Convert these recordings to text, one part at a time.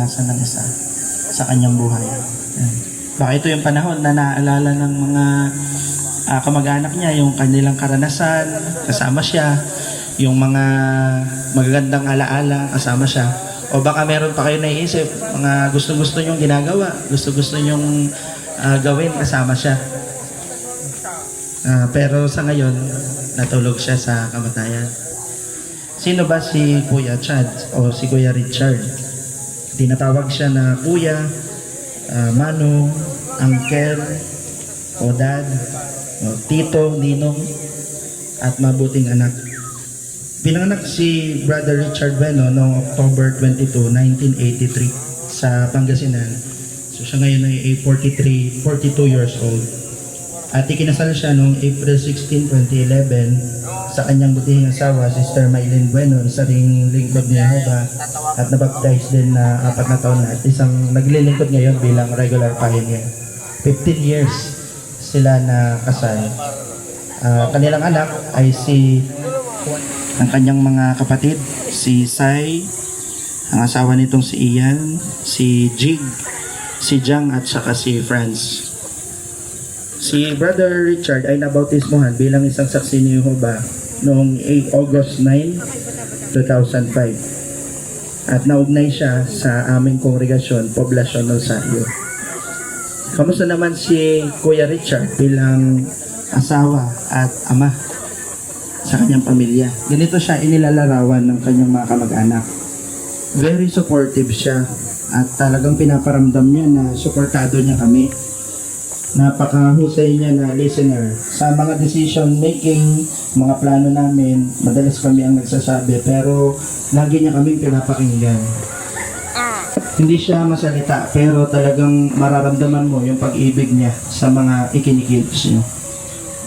naranasan ng isa sa kanyang buhay. Yan. Baka ito yung panahon na naalala ng mga kamag-anak niya, yung kanilang karanasan, kasama siya, yung mga magagandang alaala, kasama siya. O baka meron pa kayo naiisip, mga gusto-gusto nyong ginagawa, gusto-gusto nyong gawin, kasama siya. Pero sa ngayon, natulog siya sa kamatayan. Sino ba si Kuya Chad o si Kuya Richard? Tinatawag siya na Kuya, Mano, Uncle, o Dad, o Tito, Ninong, at mabuting anak. Pinanganak si Brother Richard Bueno noong October 22, 1983 sa Pangasinan. So siya ngayon ay 42 years old. At ikinasal siya noong April 16, 2011 sa kanyang butihing asawa, Sister Maylene Bueno, isa ring lingkod ni Jehovah at nabaptize din na 4 na taon na at isang naglilingkod ngayon bilang regular pioneer. 15 years sila na kasal. Kanilang anak ay ang kanyang mga kapatid, si Sai, ang asawa nitong si Ian, si Jig, si Jang at saka si Franz. Si Brother Richard ay nabautismohan bilang isang saksi ni Jehovah noong August 9, 2005 at naugnay siya sa aming kongregasyon, Poblasyon Rosario. Kamusta naman si Kuya Richard bilang asawa at ama sa kanyang pamilya? Ganito siya inilalarawan ng kanyang mga kamag-anak. Very supportive siya at talagang pinaparamdam niya na suportado niya kami. Napakahusay niya na listener. Sa mga decision making, mga plano namin, madalas kami ang nagsasabi pero lagi niya kami pinapakinggan. Hindi siya masalita pero talagang mararamdaman mo yung pag-ibig niya sa mga ikinikilos niyo.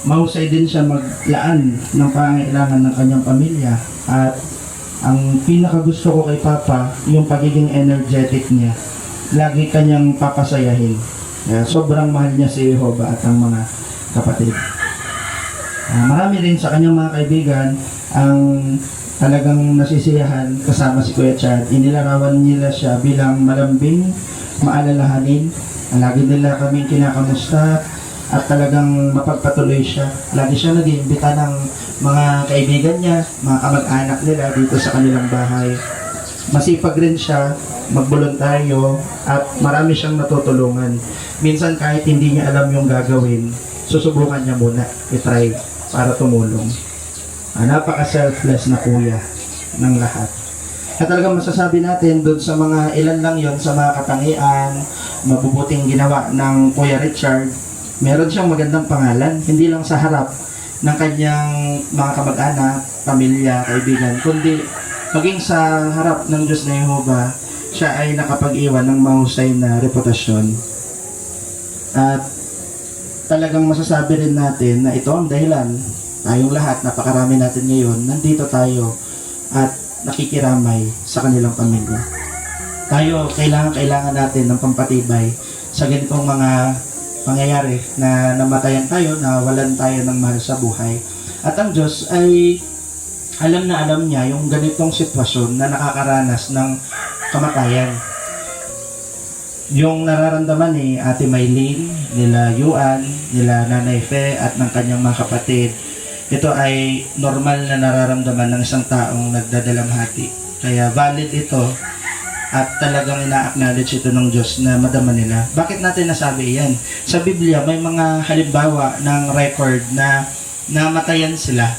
Mahusay din siya maglaan ng pangangailangan ng kanyang pamilya at ang pinakagusto ko kay Papa, yung pagiging energetic niya. Lagi kanyang papasayahin. Sobrang mahal niya si Jehovah at ang mga kapatid. Marami rin sa kanyang mga kaibigan ang talagang nasisiyahan kasama si Kuya Chad. Inilarawan nila siya bilang malambing, maalalahanin. Lagi nila kaming kinakamusta at talagang mapagpatuloy siya. Lagi siya nag-iimbita ng mga kaibigan niya, mga kamag-anak nila dito sa kanilang bahay. Masipag rin siya, magboluntaryo at marami siyang natutulungan. Minsan kahit hindi niya alam yung gagawin, susubukan niya muna i-try para tumulong. Napaka-selfless na kuya ng lahat. At talagang masasabi natin doon sa mga ilan lang yon sa mga katangian, mabubuting ginawa ng Kuya Richard, meron siyang magandang pangalan, hindi lang sa harap ng kanyang mga kamag-anak, pamilya, kaibigan, kundi maging sa harap ng Diyos na Jehovah, siya ay nakapag-iwan ng mahusay na reputasyon. At talagang masasabi rin natin na ito ang dahilan, tayong lahat, napakarami natin ngayon, nandito tayo at nakikiramay sa kanilang pamilya. Tayo, kailangan natin ng pampatibay sa ganitong mga pangyayari na namatayan tayo, na walan tayo ng mahal sa buhay. At ang Diyos ay alam na alam niya yung ganitong sitwasyon na nakakaranas ng kamatayan. Yung nararamdaman ni Ate Maylene, nila Yuan, nila Nanay Fe at ng kanyang mga kapatid, ito ay normal na nararamdaman ng isang taong nagdadalamhati. Kaya valid ito at talagang ina-acknowledge ito ng Diyos na madama nila. Bakit natin nasabi yan? Sa Biblia may mga halimbawa ng record na namatayan sila.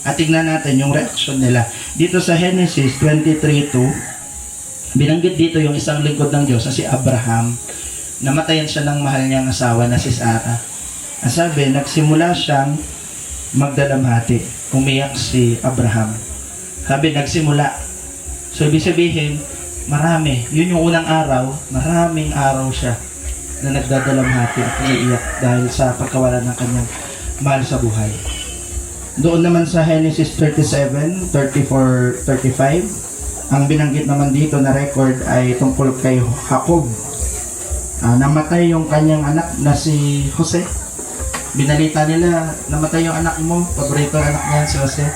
At tignan natin yung reaction nila. Dito sa Genesis 23:2, binanggit dito yung isang lingkod ng Diyos na si Abraham. Namatayan siya ng mahal niyang asawa na si Sarah. Ang sabi, nagsimula siyang magdalamhati. Umiyak si Abraham. Sabi, nagsimula. So, ibig sabihin, marami. Yun yung unang araw, maraming araw siya na nagdadalamhati at umiiyak dahil sa pagkawala ng kanyang mahal sa buhay. Doon naman sa Genesis 37, 34, 35, ang binanggit naman dito na record ay tungkol kay Jacob. Namatay yung kanyang anak na si Jose. Binalita nila, namatay yung anak mo, paborito anak niya si Jose.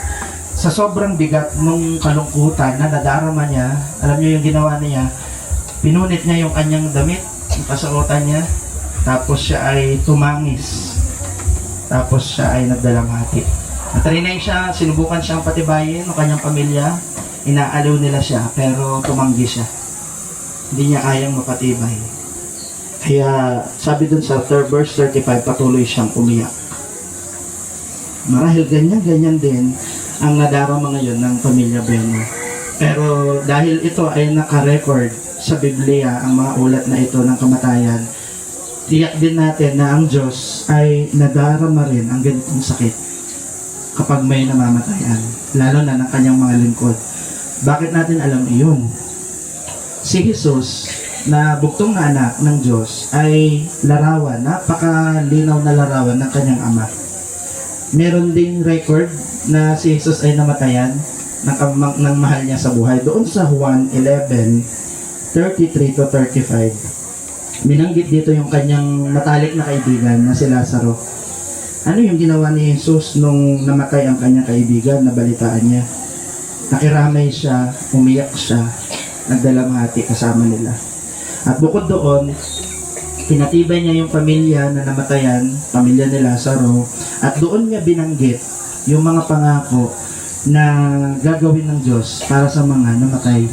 Sa sobrang bigat nung kalungkutan na nadarama niya, alam niyo yung ginawa niya, Pinunit niya yung kanyang damit, yung kasuotan niya, tapos siya ay tumangis. Tapos siya ay nagdalamhati. Natrinay siya, sinubukan siyang patibayin ng kanyang pamilya, inaaliw nila siya, pero tumanggi siya. Hindi niya kayang mapatibay. Kaya sabi dun sa verse 35, patuloy siyang umiyak. Marahil ganyan din ang nadarama ngayon ng pamilya Bueno. Pero dahil ito ay naka-record sa Biblia, ang mga ulat na ito ng kamatayan, tiyak din natin na ang Diyos ay nadarama rin ang ganitong sakit kapag may namamatayan, lalo na ng kanyang mga lingkod. Bakit natin alam iyon? Si Jesus na buktong na anak ng Diyos ay larawan, napakalinaw na larawan ng kanyang ama. Meron ding record na si Jesus ay namatayan ng mahal niya sa buhay. Doon sa Juan 11:33 to 35, binanggit dito yung kanyang matalik na kaibigan na si Lazaro. Ano yung ginawa ni Jesus nung namatay ang kanyang kaibigan? Nabalitaan niya. Nakiramay siya, umiyak siya, nagdalamhati kasama nila. At bukod doon, pinatibay niya yung pamilya na namatayan, pamilya ni Lazaro, at doon niya binanggit yung mga pangako na gagawin ng Diyos para sa mga namatay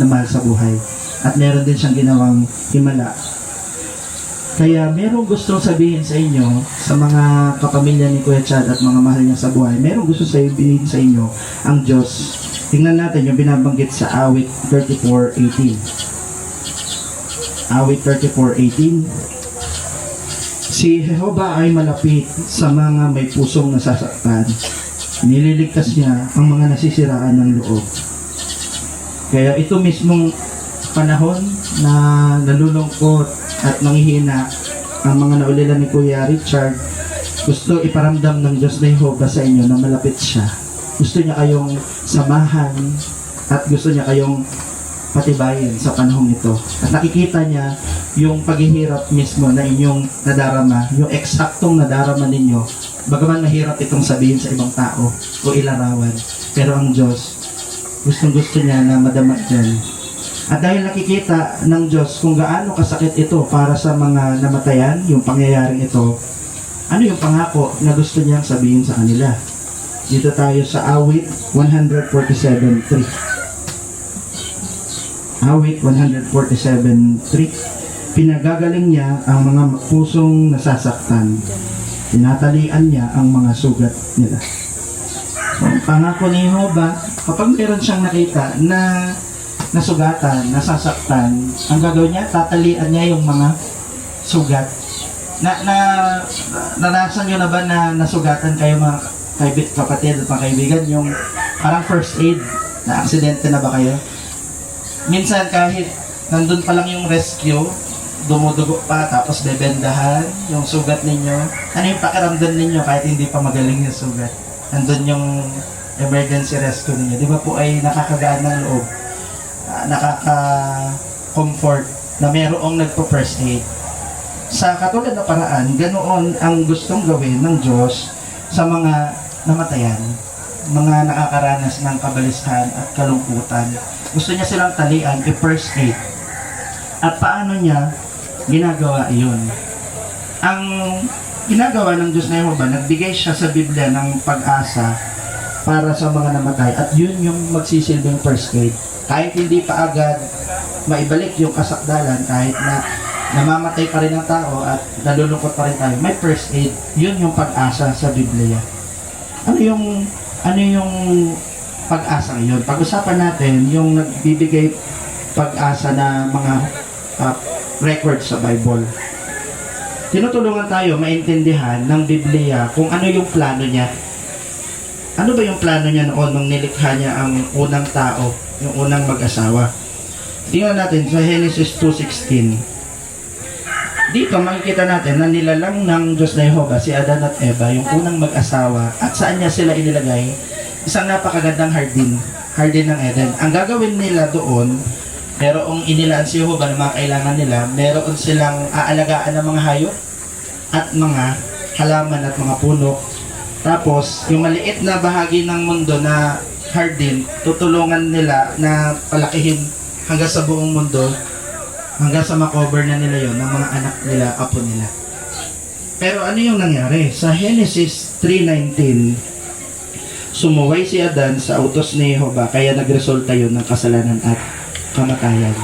na mahal sa buhay. At meron din siyang ginawang himala. Kaya merong gustong sabihin sa inyo, sa mga kapamilya ni Kuya Chad at mga mahal niya sa buhay, merong gustong sabihin sa inyo ang Diyos. Tingnan natin yung binabanggit sa Awit 34:18. Awit 34:18. Si Jehovah ay malapit sa mga may pusong nasasaktan. Nililigtas niya ang mga nasisiraan ng loob. Kaya ito mismong panahon na nalulungkot at nanghihina ang mga naulila ni Kuya Richard, gusto iparamdam ng Diyos na Jehovah sa inyo na malapit siya. Gusto niya kayong samahan at gusto niya kayong patibayin sa panahong ito. At nakikita niya yung paghihirap mismo na inyong nadarama, yung eksaktong nadarama ninyo. Bagaman mahirap itong sabihin sa ibang tao o ilarawan, pero ang Diyos, gustong-gusto niya na madama dyan. At dahil nakikita ng Diyos kung gaano kasakit ito para sa mga namatayan, yung pangyayaring ito, ano yung pangako na gusto niyang sabihin sa kanila? Dito tayo sa Awit 147:3. Awit 147:3. Pinagagaling niya ang mga pusong nasasaktan. Tinatalian niya ang mga sugat nila. So, pangako ni Jehovah, kapag meron siyang nakita na nasugatan, nasasaktan, ang gagawin niya, tatalian niya yung mga sugat. Naranasan niyo na ba na nasugatan kayo mga kapatid at mga kaibigan, yung parang first aid, na aksidente na ba kayo? Minsan kahit nandun pa lang yung rescue, dumudugo pa, tapos bebendahan yung sugat ninyo. Ano yung pakiramdam ninyo kahit hindi pa magaling yung sugat? Nandun yung emergency rescue ninyo. Di ba po ay nakakagaan ng loob? Nakaka-comfort na mayroong nagpo-first aid. Sa katulad na paraan, ganoon ang gustong gawin ng Diyos sa mga namatayan, mga nakakaranas ng kabalisahan at kalungkutan. Gusto niya silang talian, i-first aid. At paano niya ginagawa iyon? Ang ginagawa ng Diyos na Jehovah, nagbigay siya sa Biblia ng pag-asa para sa mga namatay. At yun yung magsisilbing first aid. Kahit hindi pa agad maibalik yung kasakdalan, kahit na namamatay pa rin ang tao at nalulungkot pa rin tayo, may first aid. Yun yung pag-asa sa Biblia. Ano yung pag-asa ngayon? Pag-usapan natin yung nagbibigay pag-asa na mga record sa Bible. Tinutulungan tayo maintindihan ng Biblia kung ano yung plano niya. Ano ba yung plano niya noon nung nilikha niya ang unang tao, yung unang mag-asawa? Tingnan natin sa Genesis 2:16. Dito makikita natin na nilalang ng Diyos na Jehovah si Adan at Eva, yung unang mag-asawa, at saan niya sila inilagay? Isang napakagandang hardin ng Eden. Ang gagawin nila doon, merong inilaan si Jehovah ng mga kailangan nila, meron silang aalagaan ng mga hayop at mga halaman at mga puno. Tapos, yung maliit na bahagi ng mundo na hardin, tutulungan nila na palakihin hanggang sa buong mundo. hanggang sa makover na nila yon ng mga anak nila, apo nila. Pero ano yung nangyari? Sa Genesis 3:19, sumuway si Adan sa utos ni Jehovah, kaya nagresulta yun ng kasalanan at kamatayan.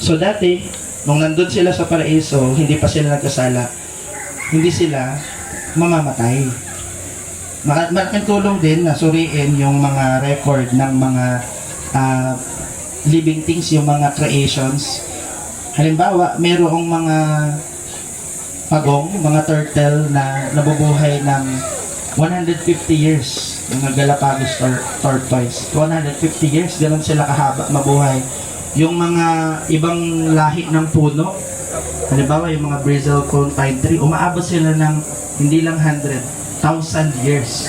So dati, nung nandun sila sa paraiso, hindi pa sila nagkasala, hindi sila mamamatay. Malaking tulong din na suriin yung mga record ng mga living things, yung mga creations. Halimbawa, merong mga pagong, mga turtle na nabubuhay ng 150 years. Mga Galapagos tortoise. 150 years, ganoon sila kahaba mabuhay. Yung mga ibang lahi ng puno, halimbawa yung mga Brazil cone pine tree, umaabot sila ng hindi lang 100,000 years.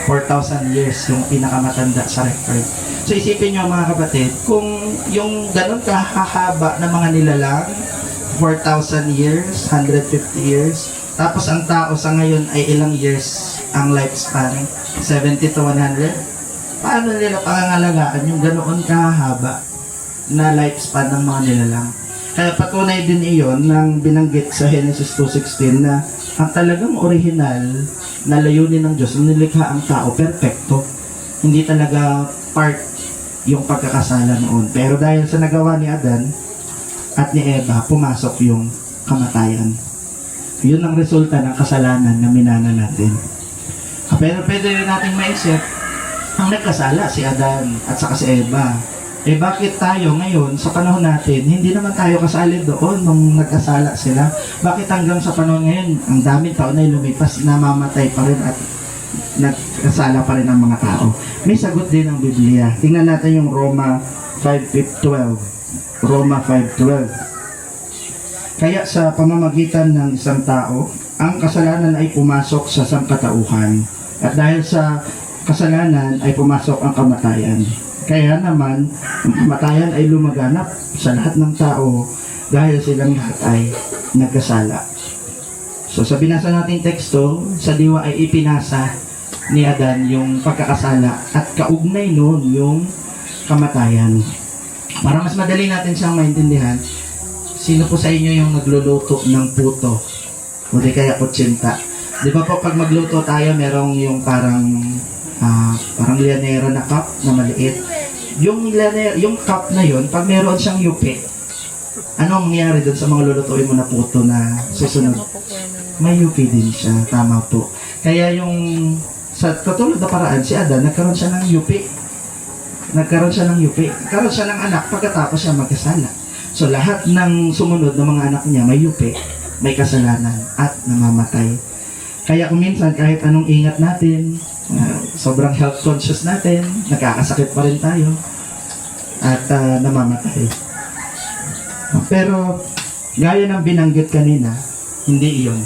4,000 years yung pinakamatanda sa record. So isipin nyo mga kapatid, kung yung ganun kahahaba na mga nilalang, 4,000 years, 150 years, tapos ang tao sa ngayon ay ilang years ang lifespan? 70 to 100? Paano nila pangangalagaan yung ganoon kahaba na lifespan ng mga nilalang? Kaya patunay din iyon ng binanggit sa Genesis 2:16 na ang talagang original na layunin ng Diyos, nilikha ang tao, perfecto. Hindi talaga part yung pagkakasala noon. Pero dahil sa nagawa ni Adan at ni Eva, pumasok yung kamatayan. Yun ang resulta ng kasalanan na minana natin. Pero pwede rin natin maisip, ang nagkasala si Adan at saka si Eva. Eh bakit tayo ngayon, sa panahon natin, hindi naman tayo kasali doon nung nagkasala sila? Bakit hanggang sa panahon ngayon, ang daming taon na lumipas, namamatay pa rin at nagkasala pa rin ang mga tao? May sagot din ang Biblia. Tingnan natin yung Roma 5:12. Roma 5:12. Kaya sa pamamagitan ng isang tao, ang kasalanan ay pumasok sa sangkatauhan. At dahil sa kasalanan ay pumasok ang kamatayan. Kaya naman, ang kamatayan ay lumaganap sa lahat ng tao dahil silang lahat ay nagkasala. So sa binasa nating teksto, sa diwa ay ipinasa ni Adan yung pagkakasala at kaugnay noon yung kamatayan. Para mas madali natin siyang maintindihan, sino po sa inyo yung nagluluto ng puto? O di kaya kutsinta? Di ba po pag magluto tayo, merong yung parang lianero na cup na maliit. Yung cup na yun, pag meron siyang yupi, ano ang mangyayari doon sa mga lulutuin mo na puto na susunod? May yupi din siya, tama po. Kaya yung sa katulad na paraan, si Adan, nagkaroon siya ng yupi. Nagkaroon siya ng anak pagkatapos siya magkasala. So lahat ng sumunod ng mga anak niya may yupi, may kasalanan at namamatay. Kaya kung minsan kahit anong ingat natin, sobrang health conscious natin, nakakasakit pa rin tayo at namamatay. Pero gaya ng binanggit kanina, hindi iyon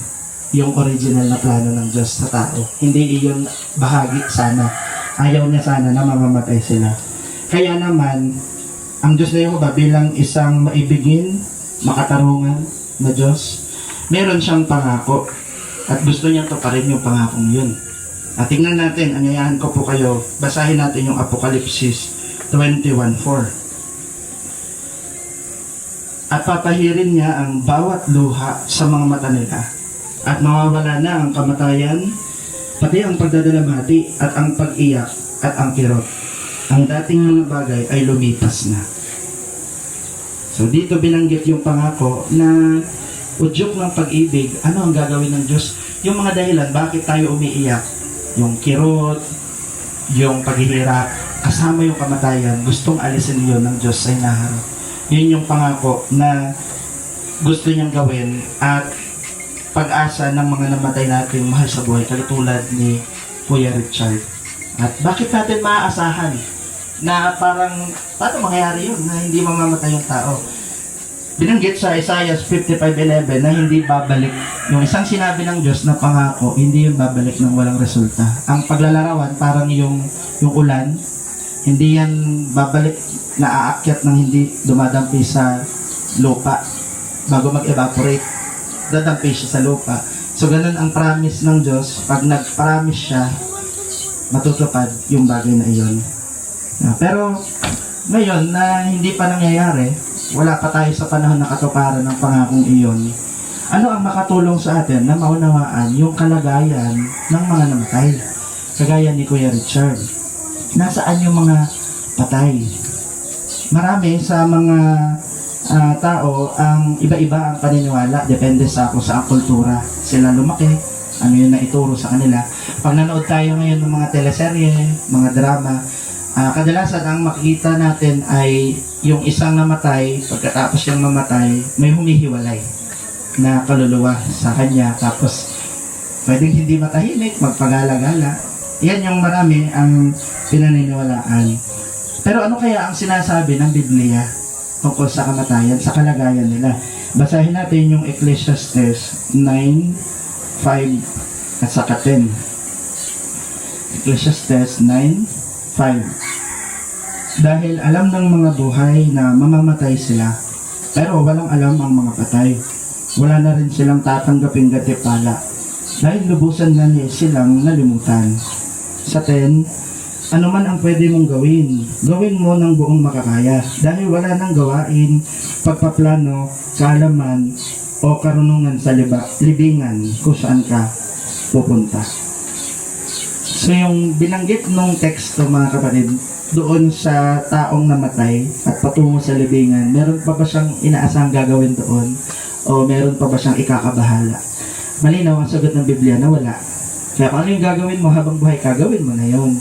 yung original na plano ng Diyos sa tao. Hindi iyon bahagi sana. Ayaw niya sana na mamamatay sila. Kaya naman, ang Diyos na Jehovah bilang isang maibigin, makatarungan na Diyos, meron siyang pangako at gusto niya to pa rin yung pangakong yun. At tingnan natin, anyayahan ko po kayo, basahin natin yung Apokalipsis 21:4. At papahirin niya ang bawat luha sa mga mata nila, at mawawala na ang kamatayan, pati ang pagdadalamhati, at ang pag-iyak, at ang kirot. Ang dating mga bagay ay lumipas na. So dito binanggit yung pangako na udyok ng pag-ibig. Ano ang gagawin ng Diyos? Yung mga dahilan, bakit tayo umiiyak? Yung kirot, yung paghihirap, kasama yung kamatayan, gustong alisin yun ng Diyos sa inaharap. Yun yung pangako na gusto niyang gawin at pag-asa ng mga namatay nating mahal sa buhay, katulad ni Kuya Richard. At bakit natin maaasahan na parang, paano mangyayari yun na hindi mamamatay yung tao? Binanggit sa Isaiah 55:11 na hindi babalik. Yung isang sinabi ng Diyos na pangako, hindi yung babalik ng walang resulta. Ang paglalarawan, parang yung ulan, hindi yan babalik na aakyat ng hindi dumadampi sa lupa bago mag-evaporate. Dadampi siya sa lupa. So ganun ang promise ng Diyos. Pag nag-promise siya, matutupad yung bagay na iyon. Pero ngayon na hindi pa nangyayari, wala pa tayo sa panahon na katuparan ng pangakong iyon, ano ang makatulong sa atin na maunawaan yung kalagayan ng mga namatay? Kagaya ni Kuya Richard. Nasaan yung mga patay? Marami sa mga tao, ang iba-iba ang paniniwala. Depende sa kung saan kultura sila lumaki, ano yun na ituro sa kanila. Pag nanood tayo ngayon ng mga teleserye, mga drama, kadalasan ang makikita natin ay yung isang namatay, pagkatapos yung mamatay, may humihiwalay na kaluluwa sa kanya. Tapos, pwedeng hindi matahimik, magpagala-gala. Yan yung marami ang pinaniniwalaan. Pero ano kaya ang sinasabi ng Biblia tungkol sa kamatayan, sa kalagayan nila? Basahin natin yung Ecclesiastes 9:5 at saka 10. Ecclesiastes 9:5. Dahil alam ng mga buhay na mamamatay sila, pero walang alam ang mga patay. Wala na rin silang tatanggaping gatipala, dahil lubusan na niya silang nalimutan. Sa 10, ano man ang pwede mong gawin, gawin mo ng buong makakaya, dahil wala nang gawain, pagpaplano, kaalaman, o karunungan sa libingan kung saan ka pupunta. So yung binanggit nung teksto, mga kapatid, doon sa taong namatay at patungo sa libingan, meron pa ba siyang inaasahang gagawin doon? O meron pa ba siyang ikakabahala? Malinaw ang sagot ng Biblia na wala. Kaya kung ano yung gagawin mo habang buhay, gagawin mo na yon.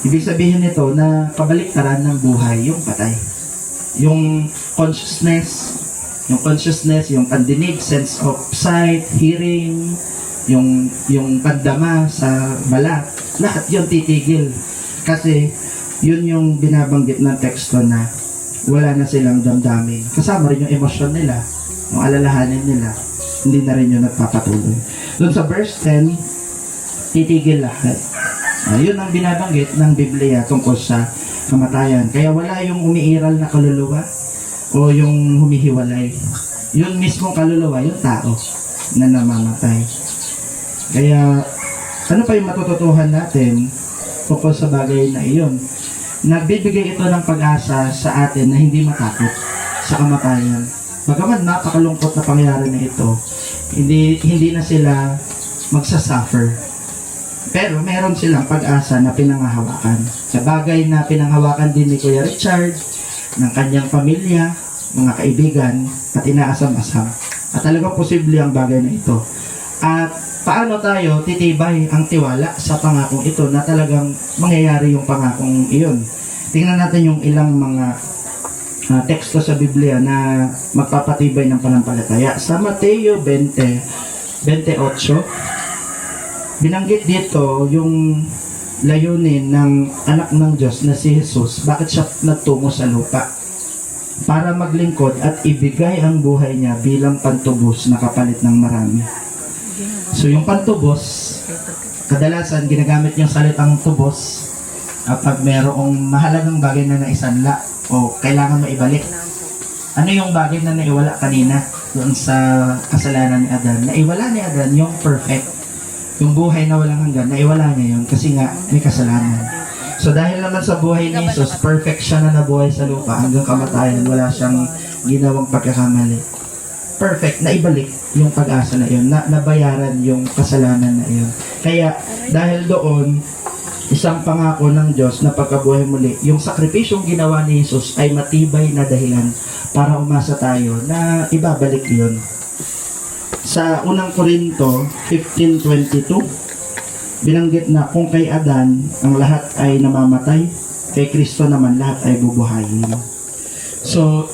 Ibig sabihin nito na kabaliktaran ng buhay yung patay. Yung consciousness, yung pandinig, sense of sight, hearing, yung pandama sa balat, lahat yun titigil. Kasi yun yung binabanggit ng teksto na wala na silang damdamin. Kasama rin yung emosyon nila, yung alalahanin nila, hindi na rin yung nagpapatuloy. Doon sa verse 10, titigil lahat. Yun ang binabanggit ng Biblia tungkol sa kamatayan. Kaya wala yung umiiral na kaluluwa o yung humihiwalay. Yun mismong kaluluwa, yung tao na namamatay. Kaya ano pa yung matututuhan natin tungkol sa bagay na iyon? Nagbibigay ito ng pag-asa sa atin na hindi matakot sa kamatayan. Bagaman napakalungkot na pangyayari na ito, hindi na sila magsasuffer. Pero meron silang pag-asa na pinanghahawakan. Sa bagay na pinanghawakan din ni Kuya Richard, ng kanyang pamilya, mga kaibigan, at inaasam-asam. At talagang posible ang bagay na ito. At paano tayo titibay ang tiwala sa pangakong ito na talagang mangyayari yung pangakong iyon? Tingnan natin yung ilang mga teksto sa Biblia na magpapatibay ng pananampalataya. Sa Mateo 20:28, binanggit dito yung layunin ng anak ng Diyos na si Jesus. Bakit siya nagtungo sa lupa? Para maglingkod at ibigay ang buhay niya bilang pantubos na kapalit ng marami. So yung pantubos, kadalasan ginagamit yung salitang tubos kapag merong mahalagang bagay na naisanla o kailangan maibalik. Ano yung bagay na naiwala kanina doon sa kasalanan ni Adan? Naiwala ni Adan yung perfect. Yung buhay na walang hanggan, naiwala niya yun kasi nga may kasalanan. So dahil naman sa buhay ni Jesus, perfect siya na nabuhay sa lupa hanggang kamatayan, wala siyang ginawang pagkakamali. Perfect, naibalik yung pag-asa na yun, nabayaran yung kasalanan na yun. Kaya dahil doon, isang pangako ng Diyos na pagkabuhay muli, yung sakripisyong ginawa ni Jesus ay matibay na dahilan para umasa tayo na ibabalik yun. Sa unang Korinto 15:22, binanggit na kung kay Adan ang lahat ay namamatay, kay Kristo naman lahat ay bubuhayin. So,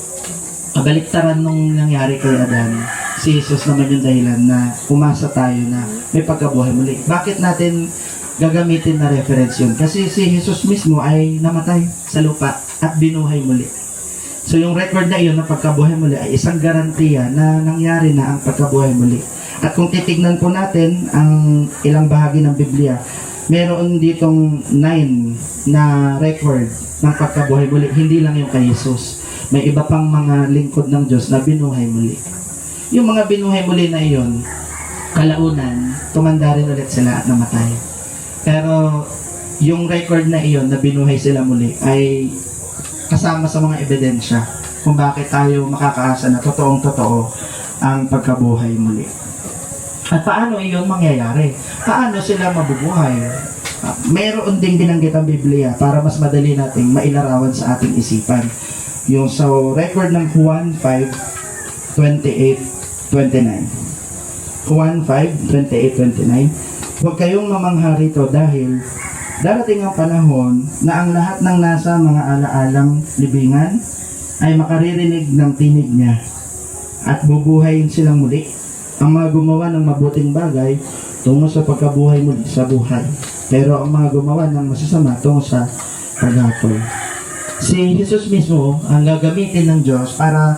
kabaliktaran nung nangyari kay Adan, si Jesus naman yung dahilan na umasa tayo na may pagkabuhay muli. Bakit natin gagamitin na reference yun? Kasi si Jesus mismo ay namatay sa lupa at binuhay muli. So yung record na iyon na pagkabuhay muli ay isang garantiya na nangyari na ang pagkabuhay muli. At kung titignan po natin ang ilang bahagi ng Biblia, meron ditong 9 na record ng pagkabuhay muli. Hindi lang yung kay Jesus. May iba pang mga lingkod ng Diyos na binuhay muli. Yung mga binuhay muli na iyon, kalaunan, tumanda rin ulit sila at namatay. Pero yung record na iyon na binuhay sila muli ay kasama sa mga ebidensya kung bakit tayo makakaasa na totoong-totoo ang pagkabuhay muli. At paano iyon mangyayari? Paano sila mabubuhay? Meron ding binanggit ang Biblia para mas madali nating mailarawan sa ating isipan. Yung sa record ng Juan 5:28-29. Juan 5:28-29. Huwag kayong mamangha rito dahil darating ang panahon na ang lahat ng nasa mga alaalang libingan ay makaririnig ng tinig niya at bubuhayin silang muli. Ang mga gumawa ng mabuting bagay tungo sa pagkabuhay muli sa buhay. Pero ang mga gumawa ng masasama tungo sa paghatol. Si Jesus mismo ang gagamitin ng Diyos para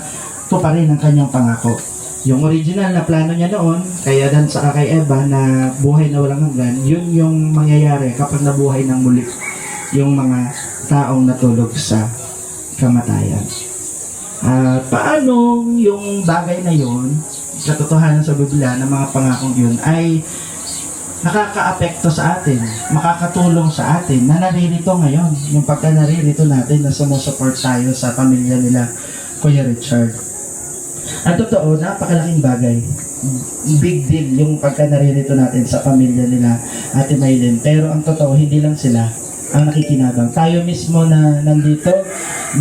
tuparin ang kanyang pangako. Yung original na plano niya noon, kaya dan sa kay Eva na buhay na walang hanggan, yun yung mangyayari kapag nabuhay ng muli yung mga taong natulog sa kamatayan. Paano yung bagay na yun, katotohanan sa Biblia ng mga pangakong yun ay nakaka-apekto sa atin, makakatulong sa atin na naririto ngayon. Yung pagka naririto natin na sumusupport tayo sa pamilya nila Kuya Richard. Ang totoo, napakalaking bagay. Big deal yung pagka naririto natin sa pamilya nila Ate Maylin. Pero ang totoo, hindi lang sila ang nakikinabang. Tayo mismo na nandito,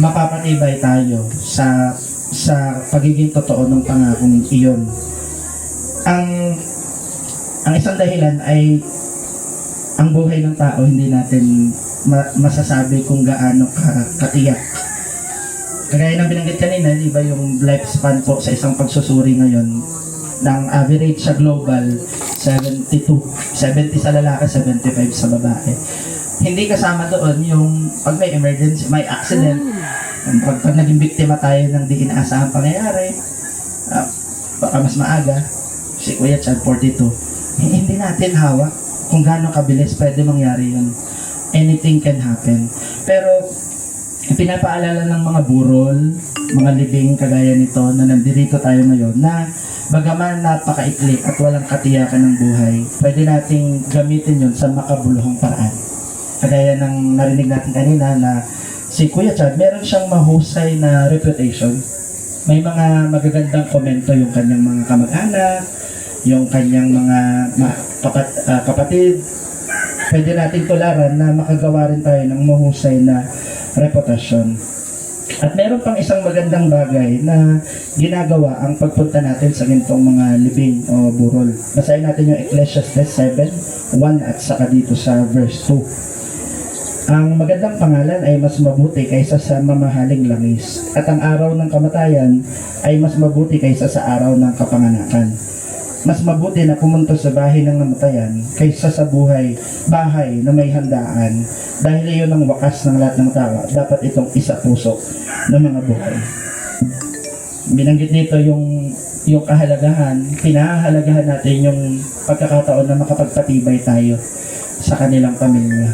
mapapatibay tayo sa pagiging totoo ng pangakong iyon. Ang isang dahilan ay ang buhay ng tao hindi natin masasabi kung gaano katiyak. Kagaya ng binanggit kanina, di ba yung lifespan po sa isang pagsusuri ngayon ng average sa global 72, 70 sa lalaki, 75 sa babae. Hindi kasama doon yung pag may emergency, may accident, pag naging biktima tayo ng di inaasahang pangyayari, baka mas maaga, si Kuya Chad 42. Hindi natin hawak kung gaano kabilis pwede mangyari yun. Anything can happen. Pero pinapaalala ng mga burol, mga libing kagaya nito na nandito tayo ngayon na bagaman napakaikli at walang katiyakan ng buhay, pwede nating gamitin yun sa makabuluhang paraan. Kagaya ng narinig natin kanina na si Kuya Chad, meron siyang mahusay na reputation. May mga magagandang komento yung kanyang mga kamag-anak, yung kanyang mga kapatid. Pwede natin tularan na makagawa rin tayo ng mahusay na reputasyon. At meron pang isang magandang bagay na ginagawa ang pagpunta natin sa ganitong mga libing o burol. Basahin natin yung Ecclesiastes 7:1 at saka dito sa verse 2. Ang magandang pangalan ay mas mabuti kaysa sa mamahaling langis, at ang araw ng kamatayan ay mas mabuti kaysa sa araw ng kapanganakan. Mas mabuti na pumunta sa bahay ng namatayan kaysa sa bahay na may handaan, dahil iyon ang wakas ng lahat ng tao. Dapat itong isa puso ng mga buhay. Binanggit dito yung kahalagahan, pinahahalagahan natin yung pagkakataon na makapagpatibay tayo sa kanilang pamilya.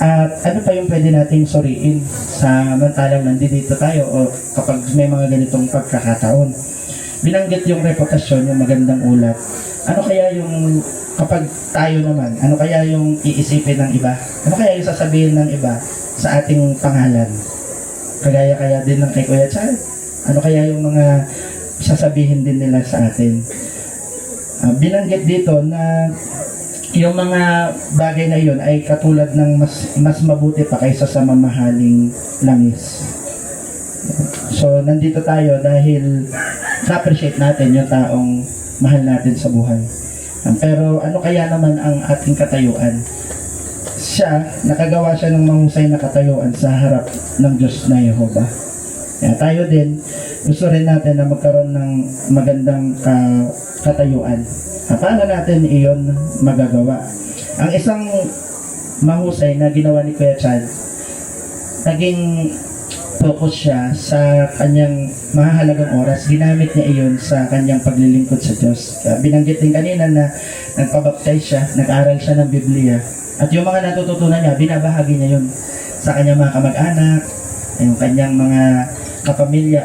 At ano pa yung pwede nating suriin sa mantalang nandito tayo o kapag may mga ganitong pagkakataon? Binanggit yung reputasyon, yung magandang ulat. Ano kaya yung kapag tayo naman, ano kaya yung iisipin ng iba? Ano kaya yung sasabihin ng iba sa ating pangalan? Kaya din ng kay Kuya Chad? Ano kaya yung mga sasabihin din nila sa atin? Binanggit dito na yung mga bagay na yun ay katulad ng mas mabuti pa kaysa sa mamahaling langis. So, nandito tayo dahil na-appreciate natin yung taong mahal natin sa buhay. Pero ano kaya naman ang ating katayuan? Nakagawa siya ng mahusay na katayuan sa harap ng Diyos na Yehova. Kaya tayo din, gusto rin natin na magkaroon ng magandang katayuan. Paano natin iyon magagawa? Ang isang mahusay na ginawa ni Kuya Chad, naging focus siya sa kanyang mahalagang oras. Ginamit niya iyon sa kanyang paglilingkod sa Diyos. Binanggit din kanina na nagpabaptize siya, nag-aral siya ng Biblia. At yung mga natututunan niya, binabahagi niya yun sa kanyang mga kamag-anak, yung kanyang mga kapamilya.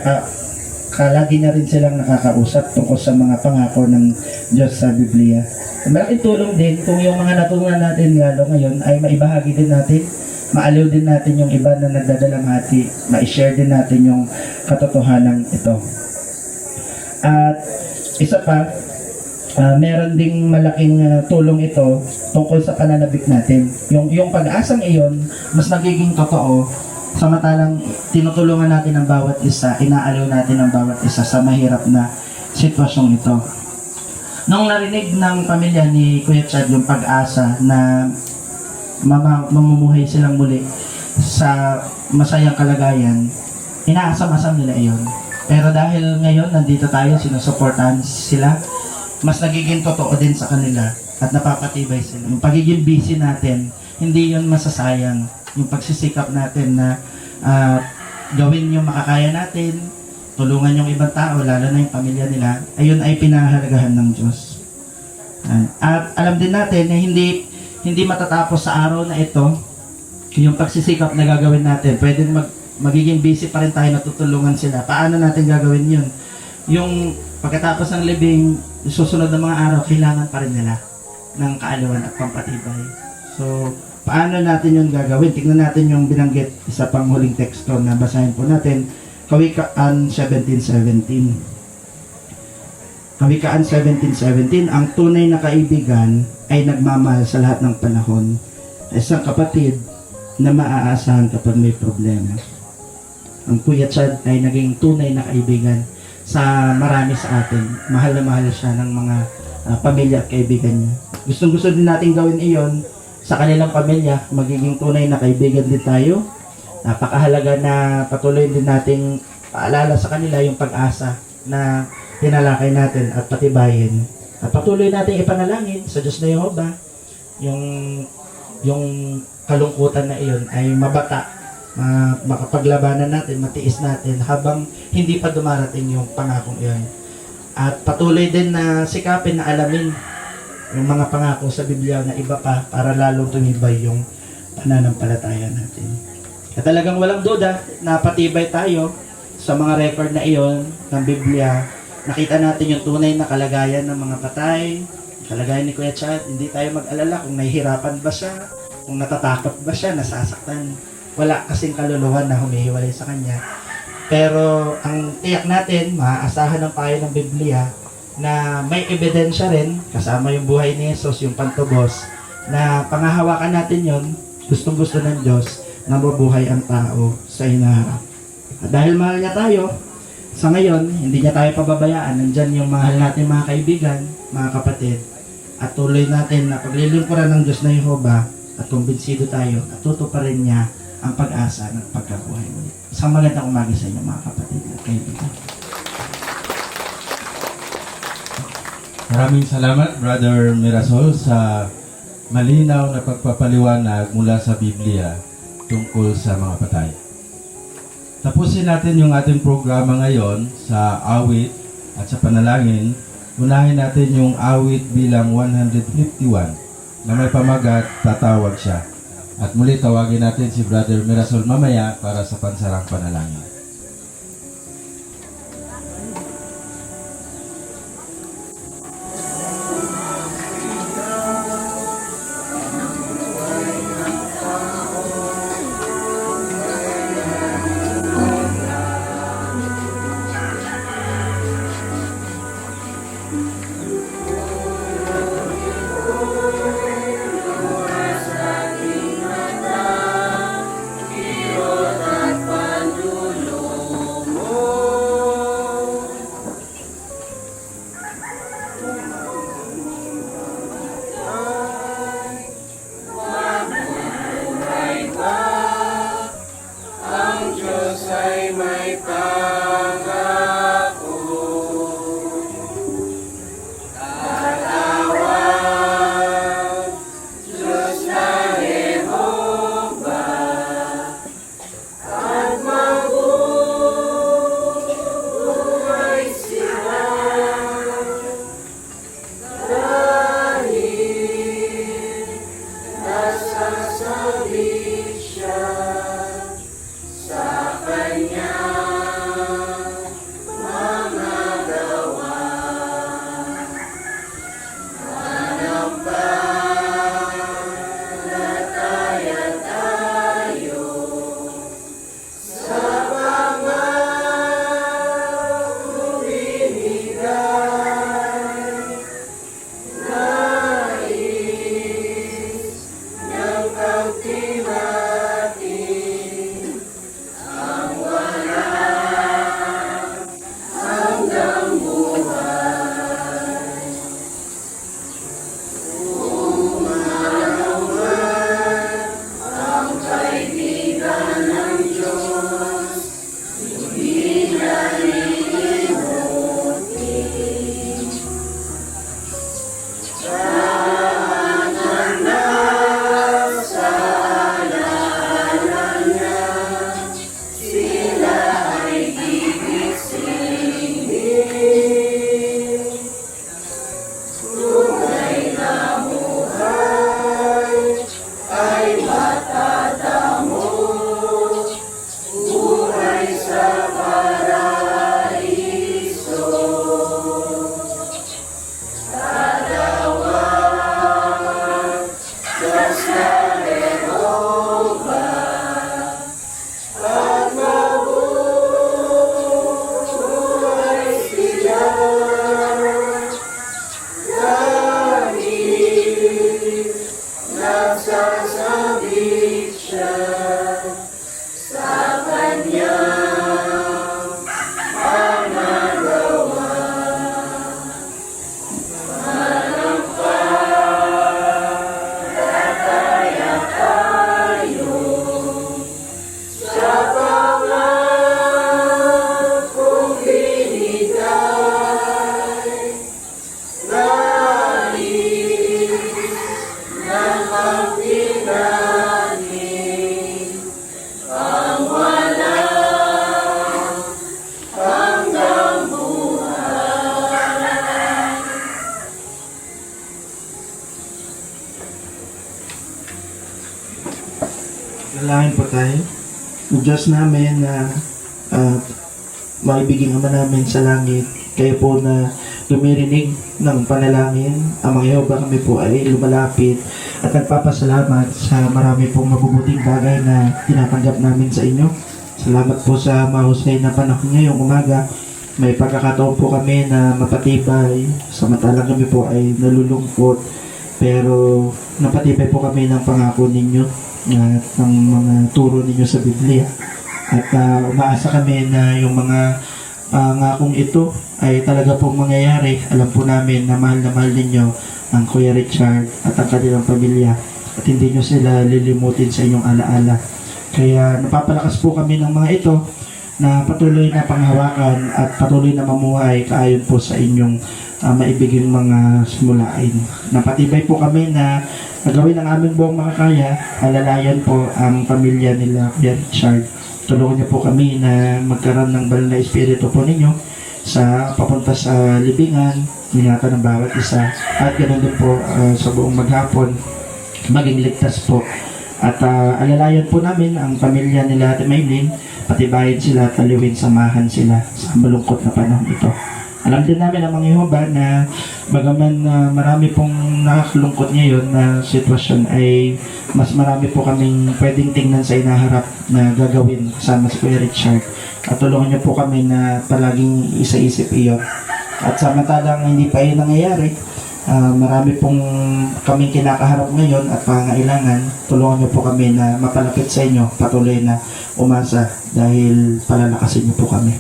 Lagi na rin silang nakakausap tungkol sa mga pangako ng Diyos sa Biblia. Malaking tulong din kung yung mga natutunan natin lalo ngayon ay maibahagi din natin maaliw din natin yung iba na nagdadalamhati, ma-share din natin yung katotohanan ito. At isa pa, meron ding malaking tulong ito tungkol sa pananabik natin. Yung pag-asang iyon, mas nagiging totoo samantalang tinutulungan natin ang bawat isa, inaaliw natin ang bawat isa sa mahirap na sitwasyong ito. Nung narinig ng pamilya ni Kuya Chad yung pag-asa na mamumuhay silang muli sa masayang kalagayan, inaasam-asam nila iyon. Pero dahil ngayon nandito tayo, sinusuportahan sila, mas nagiging totoo din sa kanila at napapatibay sila. Yung pagiging busy natin, hindi yun masasayang. Yung pagsisikap natin na gawin yung makakaya natin, tulungan yung ibang tao, lalo na yung pamilya nila, ayun ay pinahahalagahan ng Diyos. At alam din natin na hindi matatapos sa araw na ito, yung pagsisikap na gagawin natin. Pwedeng magiging busy pa rin tayo, natutulungan sila. Paano natin gagawin yun? Yung pagkatapos ng libing, susunod na mga araw, kailangan pa rin nila ng kaalawan at pampatibay. So, paano natin yun gagawin? Tingnan natin yung binanggit, isa pang huling teksto na basahin po natin, Kawikaan 17:17. Kawikaan 17:17, ang tunay na kaibigan ay nagmamahal sa lahat ng panahon. Isang kapatid na maaasahan kapag may problema. Ang Kuya Chad ay naging tunay na kaibigan sa marami sa atin. Mahal na mahal siya ng mga pamilya at kaibigan niya. Gustong-gusto din natin gawin iyon sa kanilang pamilya. Magiging tunay na kaibigan din tayo. Napakahalaga na patuloy din nating paalala sa kanila yung pag-asa na tinalakay natin at patibayin. At patuloy nating ipanalangin sa Diyos na Yehova yung kalungkutan na iyon ay mabata, makapaglabanan natin, matiis natin habang hindi pa dumarating yung pangakong iyon. At patuloy din na sikapin na alamin yung mga pangako sa Biblia na iba pa para lalong tumibay yung pananampalataya natin. At talagang walang duda na patibay tayo sa mga record na iyon ng Biblia. Nakita natin yung tunay na kalagayan ng mga patay, kalagayan ni Kuya Chad. Hindi tayo mag-alala kung nahihirapan ba siya, kung natatakot ba siya, nasasaktan. Wala kasing kaluluwa na humihiwalay sa kanya. Pero ang tiyak natin, maaasahan ng payo ng Biblia na may ebidensya rin, kasama yung buhay ni Jesus, yung pantubos, na pangahawakan natin yon, gustong-gusto ng Diyos na mabuhay ang tao sa hinaharap. At dahil mahal niya tayo, sa ngayon, hindi niya tayo pababayaan. Nandyan yung mahal natin mga kaibigan, mga kapatid. At tuloy natin na paglilingkuran ng Diyos na Yehova at kumbinsido tayo at tutuparin niya ang pag-asa ng pagkabuhay ulit. Isang magandang umaga sa inyo mga kapatid at kaibigan. Maraming salamat, Brother Mirasol, sa malinaw na pagpapaliwanag mula sa Biblia tungkol sa mga patay. Tapusin natin yung ating programa ngayon sa awit at sa panalangin. Unahin natin yung awit bilang 151 na may pamagat, tatawag siya. At muli tawagin natin si Brother Mirasol mamaya para sa pansarang panalangin. At pandulo Dalangin po tayo. Ang Diyos namin na maibiging Ama namin sa langit, kayo po na lumirinig ng panalangin, Amang Yehova, kami po ay lumalapit at nagpapasalamat sa marami pong mabubuting bagay na tinatanggap namin sa inyo. Salamat po sa mahusay na panahon ngayong umaga. May pagkakataon po kami na mapatibay, samantalang kami po ay nalulungkot, pero napatibay po kami ng pangako ninyo at ng mga turo ninyo sa Biblia. At umaasa kami na yung mga ngakong ito ay talaga pong mangyayari. Alam po namin na mahal ninyo ang Kuya Richard at ang kanilang pamilya at hindi nyo sila lilimutin sa inyong alaala. Kaya napapalakas po kami ng mga ito na patuloy na panghawakan at patuloy na mamuhay kaayon po sa inyong maibiging mga simulain. Napatibay po kami na nagawin ang aming buong makakaya, alalayan po ang pamilya nila Kuya Richard. Tulungan niyo po kami na magkaroon ng banal na espiritu po ninyo sa papunta sa libingan, ingatan ng bawat isa, at ganoon din po sa buong maghapon, maging ligtas po. At alalayan po namin ang pamilya nila Ate Maylin, patibayin sila at taliwin, samahan sila sa malungkot na panahon ito. Alam din namin ang mga Yehova na bagaman marami pong nakakalungkot ngayon na sitwasyon, ay mas marami po kaming pwedeng tingnan sa inaharap na gagawin kasama si Kuya Richard. At tulungan niyo po kami na palaging isa-isip iyon. At samantalang hindi pa yun nangyayari, marami pong kaming kinakaharap ngayon at pangailangan. Tulungan niyo po kami na mapalapit sa inyo, patuloy na umasa dahil palalakasin niyo po kami.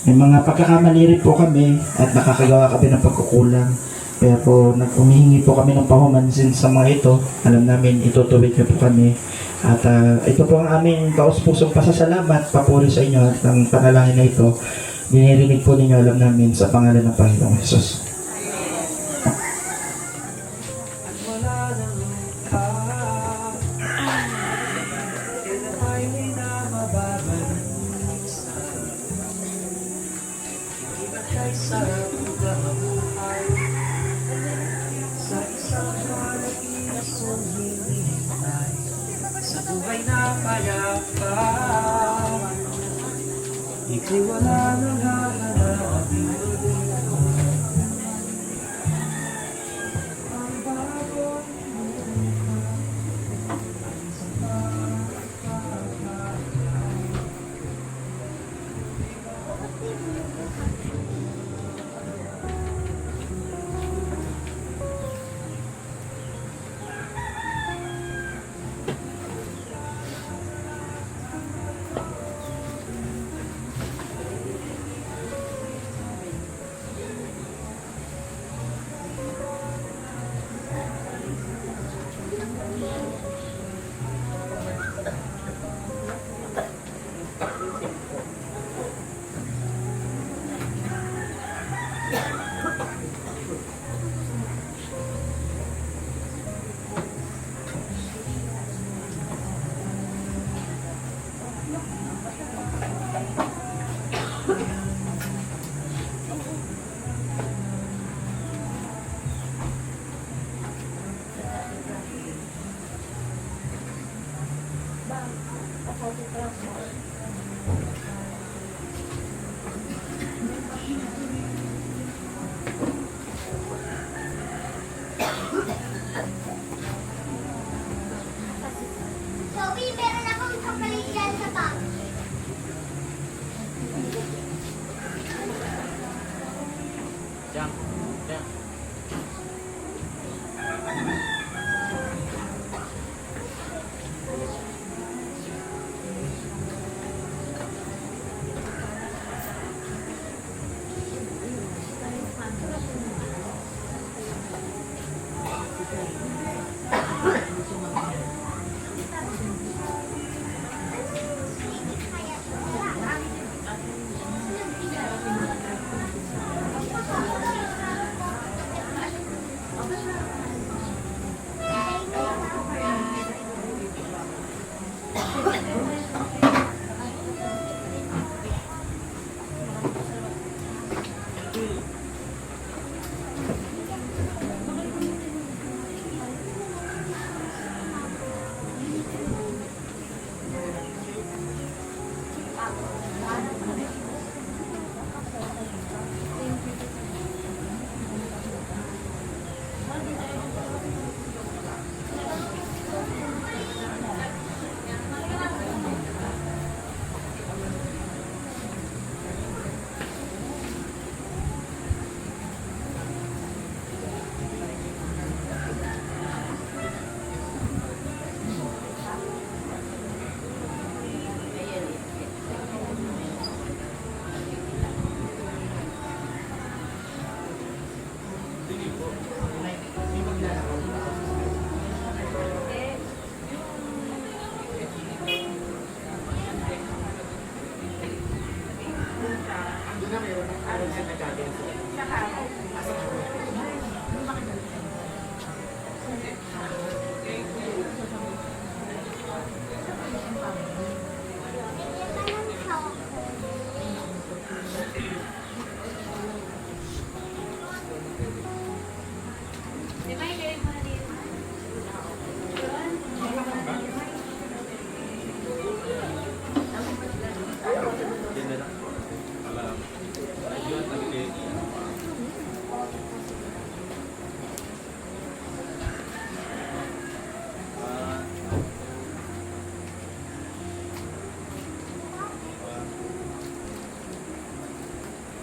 May mga pagkakamali rin po kami at nakakagawa kami ng pagkukulang. Pero humihingi po kami ng pahumansin sa mga ito. Alam namin itutuwid niyo po kami. At ito po ang aming taos-pusong pasasalamat, papuri sa inyo at ang panalangin na ito. Dinirinig po ninyo, alam namin, sa pangalan ng Panginoong Hesus. Sa buhay na payapa, ika'y wala nang hahanapin. Ang bagong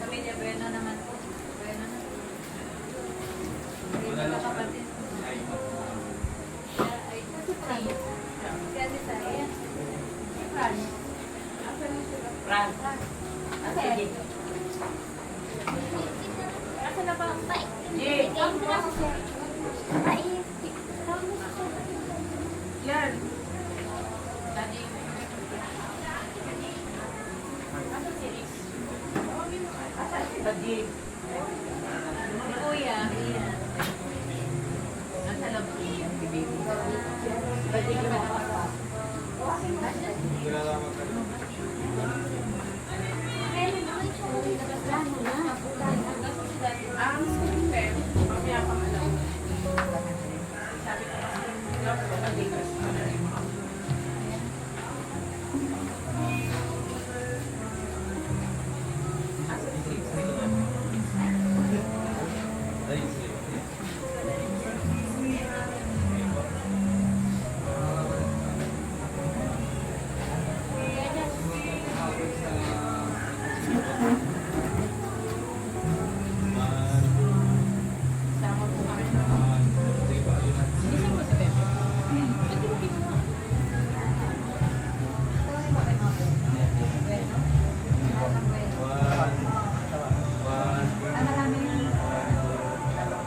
Pamilya Bueno naman po. Bueno na. Hindi mga kapatid. Ay, si Fran. Si Ate Saya. Si Fran. Fran. Ate. Asa na ba? Yan. Tadi. Asa si Riz? Asa si Badi? Kuya. Nasa loob ko yung baby. Badi ka ba? Ang super, mamaya pang alam. Sabi ko kasi, pag-igas pa na rin.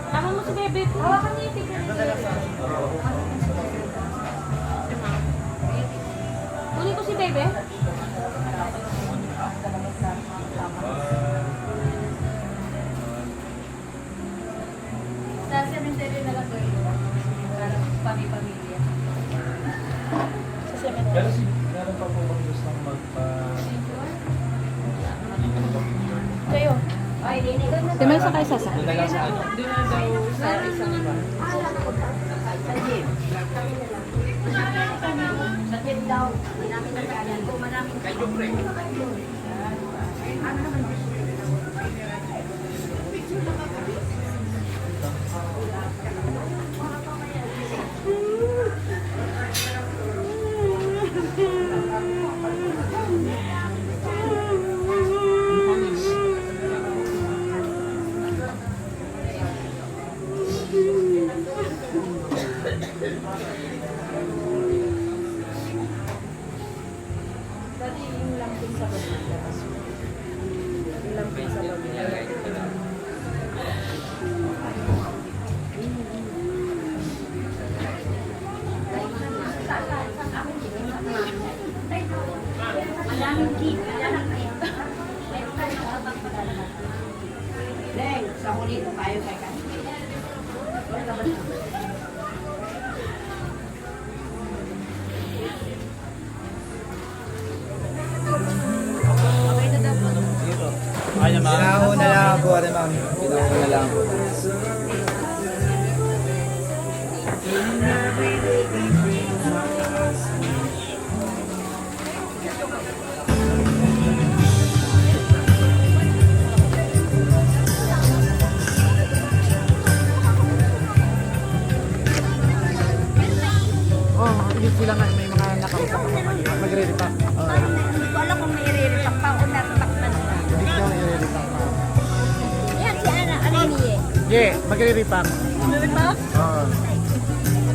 Tama mo si Bebe ko. Hawakan niya yung tignan niya. Kunin ko si Bebe. Sa cemetery na lang ko yun. Para pamilya. Sa cemetery. Meron pa po bang gustong Kayo. Ay, dinig. Di man sa kayo sasakay. Doon na daw sa isang iba. Sa gym. Sa gym daw. Hindi namin nagkanan. Kung maraming kayo, pre. Dati yung lamping sa pamilya. Yung lamping sa pamilya. Malaming kit. Deng, sa huli ko tayo kay kasi. Pinahon na lang ako, ma'am. Pinahon na lang ako. sila nga may mga nakausap ko magre-repack. Parang hindi ko alam kung may i-repack pa o na-repack na nila. Hindi ko i-repack pa. Yan, si Ana, Alini eh. Yeah, magre-repack. Repack? Oo.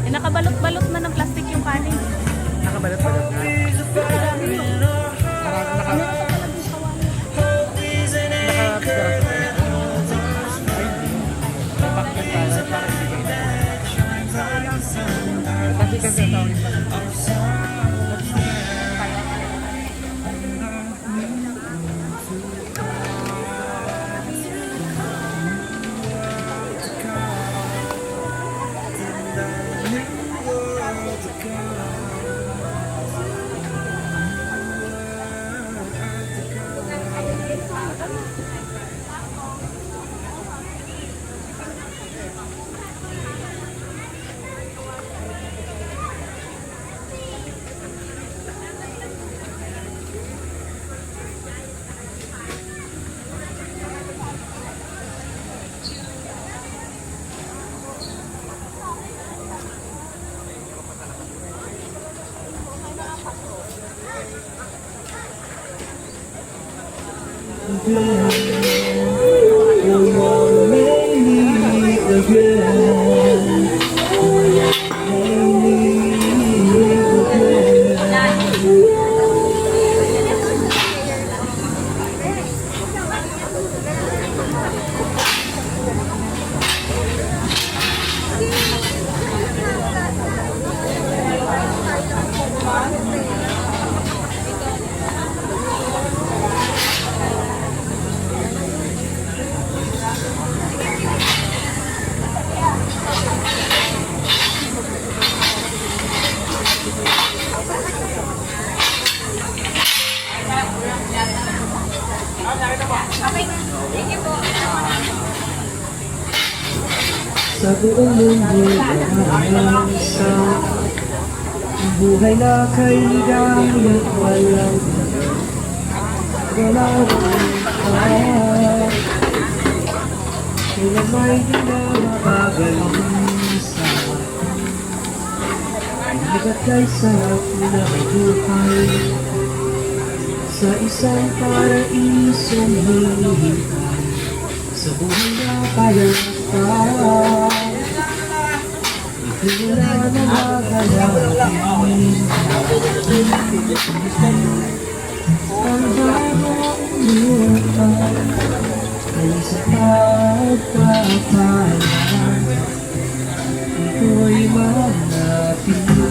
Eh, nakabalot-balot na ng plastic yung kanin. Nakabalot-balot na. Marami yun. Naka-piraso pa. Ay, hindi. Repack yan para ibigay. Kasi tawagin pa. Sa buong mundo walang isa, buhay na kay ligaya at walang wala rin kailan may di na makagalisa. Bigat kay sarap na buhay sa isang paraisong hinihintay, sa buhay na payapa. Wala na magalawin ang bagong lupa ay sa pagpapalan. Ito'y malapit na.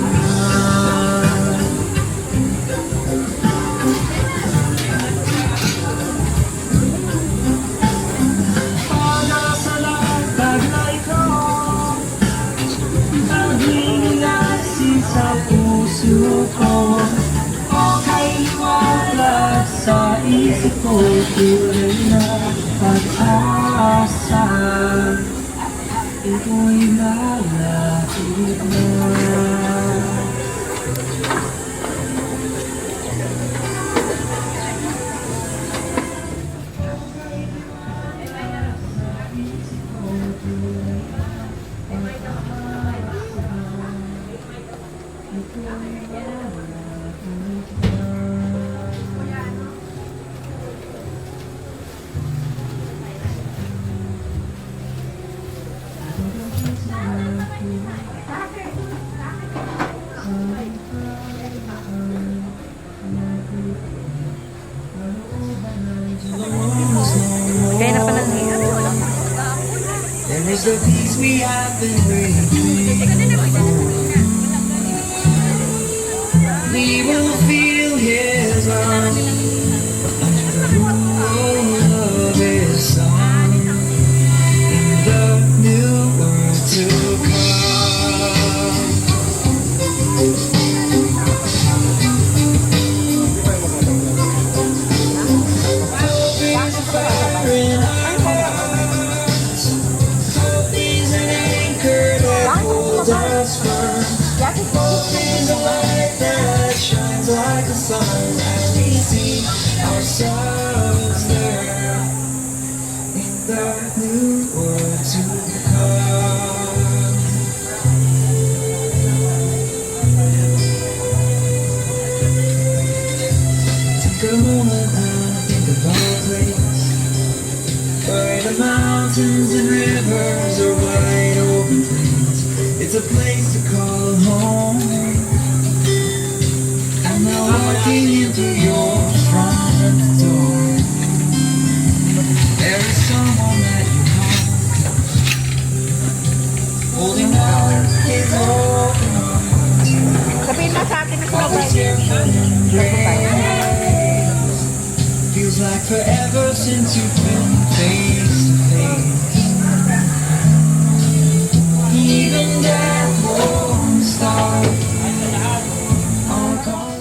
Sa puso ko o kay wala sa isip ko, tunay na pag-asa. Ito'y malapit na. Kaya na pa ng And there's the peace we have been waiting. We will feel His love under the rule of His Son in the new world to come. Hope is a fire in our hearts. Hope is an anchor that holds us firm. Hope is a light that shines like the sun as we see ourselves there in the new world to come. For a moment I think of a place where the mountains and rivers are wide open plains. It's a place to call home. And now walking into your front door, there is someone that you call, holding out his open arms. Sabihin mo sa atin na sa While the tear feels like forever since you've been face to face. Even death won't stop our call.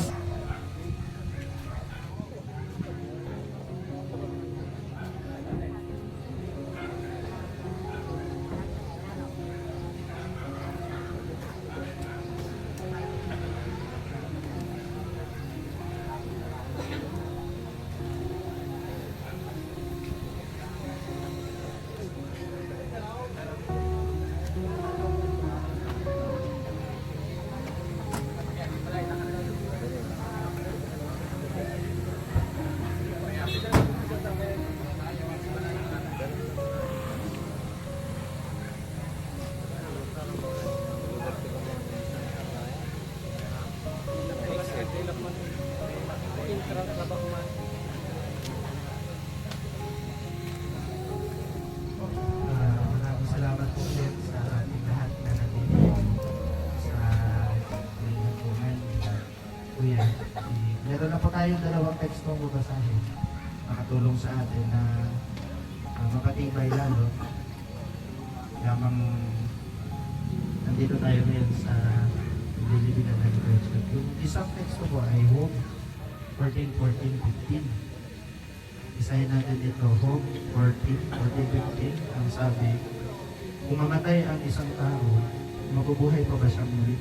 Maraming salamat po ulit sa ating lahat na nandito sa lingkungan. Kuya, meron na po tayong dalawang tekstong babasahin. Makatulong sa atin na mapatibay lalo. Yamang nandito tayo ngayon sa Lilibinan ng Church. Yung isang teksto po ay Hope 14:14-15. Isahin natin dito, Hope 14:14-15. Ang sabi, kung mamatay ang isang tao, mabubuhay pa ba siyang muli?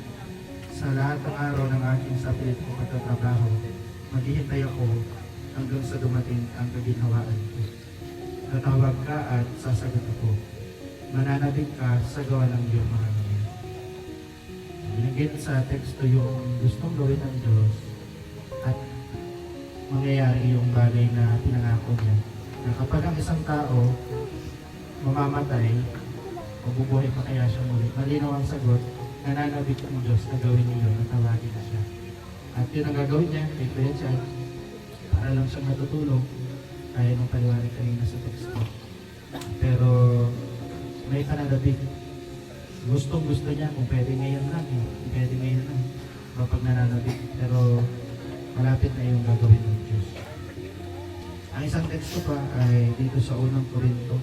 Sa lahat ng araw ng aking sapilit ko pagtatrabaho, maghihintay ako hanggang sa dumating ang kaginhawaan ko. Tatawag ka at sasagot ako. Mananabig ka sa gawa ng iyong mga ngayon. Binigyan sa teksto yung gustong gawin ng Diyos at mangyayari yung bagay na pinangako niya. Na kapag ang isang tao mamamatay, mabubuhay pa kaya siya muli. Malinaw ang sagot, nananabik ng Diyos na gawin niyo na tawagin na siya. At yun ang gagawin niya, kay Kuya Chad, para lang siyang natutulog, kaya nung paliwanag kanina sa teksto. Pero may pananabik. Gustong gusto niya kung pwede ngayon lang, kung pwede ngayon lang, kapag nananabik. Pero malapit na yung gagawin ng Diyos. Ang isang teksto pa ay dito sa unang Korinto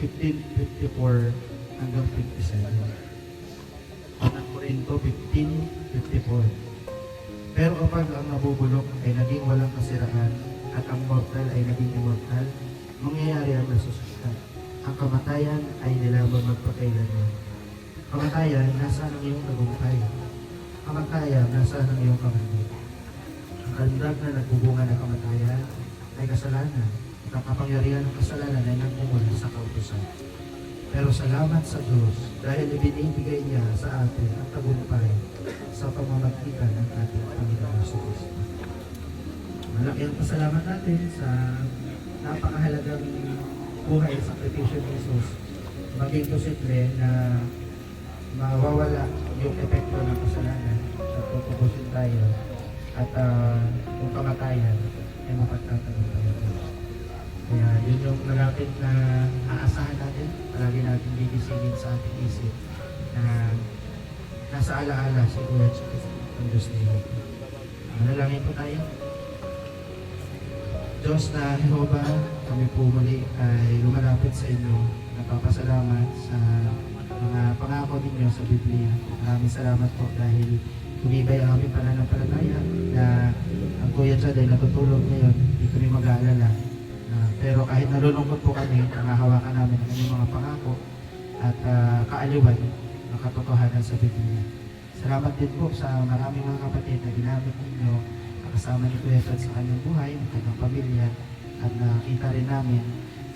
15:54 hanggang 57. Unang Korinto 15:54. Pero kapag ang nabubulok ay naging walang kasiraan at ang mortal ay naging immortal, mangyayari ang nasusunod. Ang kamatayan ay nilamang magpakailanman. Kamatayan, nasaan ang iyong tagumpay? Kamatayan, nasaan ang iyong kamandag? Ang kandag na nagbubunga ng kamatayan ay kasalanan. At ang kapangyarihan ng kasalanan ay nagmumula sa kautusan. Pero salamat sa Diyos dahil ibinibigay niya sa atin ang tagumpay sa pamamagitan ng ating Panginoon Jesucristo. Malaki ang pasalamat natin sa napakahalagang buhay sa sakripisyo ni Jesus. Maging posible na mawawala yung epekto ng kasalanan at tutubusin tayo at kung kamatayan ay mapagtatagumpayan tayo. Kaya yun yung malapit na aasahan natin, palagi natin gigisingin sa ating isip na nasa alaala si Kuya Chad ang Diyos niyo. Manalangin po tayo. Diyos na Jehovah, kami po muli ay lumalapit sa inyo. Napapasalamat sa mga pangako ninyo sa Biblia. Maraming salamat po dahil tumibay ang aming pananampalataya na ang Kuya Chad ay natutulog ngayon. Hindi kami mag-aalala. Pero kahit nalulungkot po kami, nangahawakan namin ang inyong mga pangako at kaaliwan ng katotohanan sa Biblia. Salamat din po sa maraming mga kapatid na ginamit ninyo kasama ni Kuya Chad sa kanyang buhay, ang kanyang pamilya, at nakita rin namin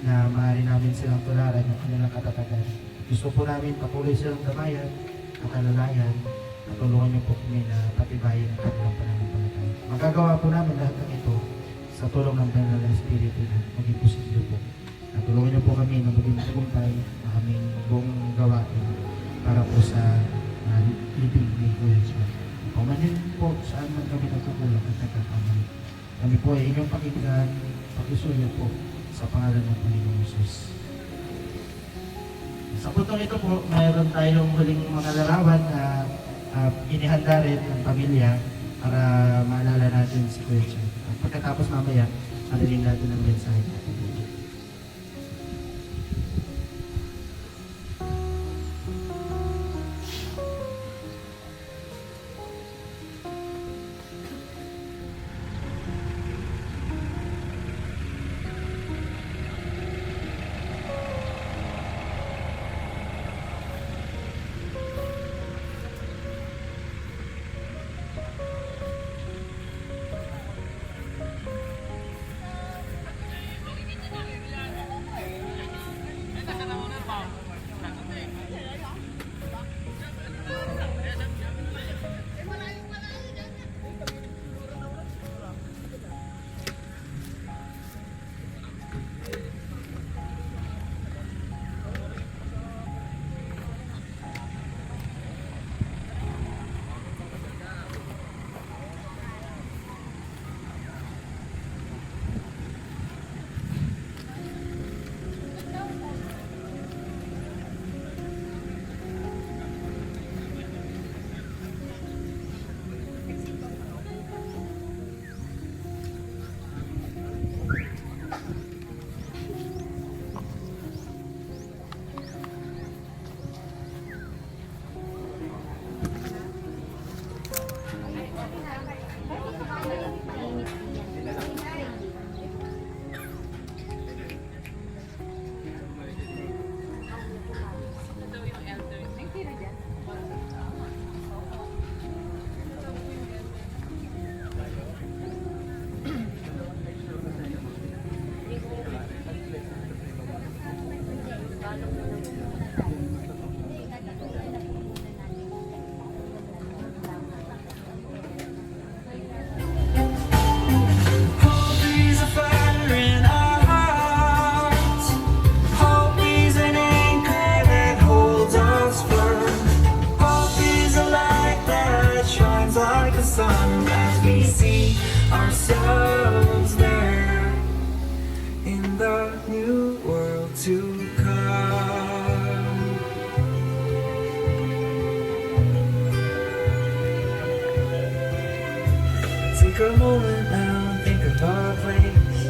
na maaari namin silang tularan ng kanilang katatagan. Gusto po namin patuloy silang damayan at alalayan at tulungan niyo po kami na patibayin ang kanilang pananampalataya. Magagawa po namin lahat ng ito sa tulong ng Banal na Espiritu na maging posible po. Tulungan niyo po kami na maging tagumpay na aming buong gawain para po sa living ni Kuya John. Paumanin po saan man kami nagkukulang at nagkakamali. Kami po ay inyong pakinggan, pakisuyo po sa pangalan ng Panginoong Jesus. Sa puntong ito po, mayroon tayong huling mga larawan na inihanda rin ng pamilya para maalala natin si Kuya John. At pagkatapos mamaya, alilin natin ang mensahe natin. Hope is a fire in our hearts. Hope is an anchor that holds us firm. Hope is a light that shines like the sun as we see ourselves there in the new world to come. Take a moment now and think of our place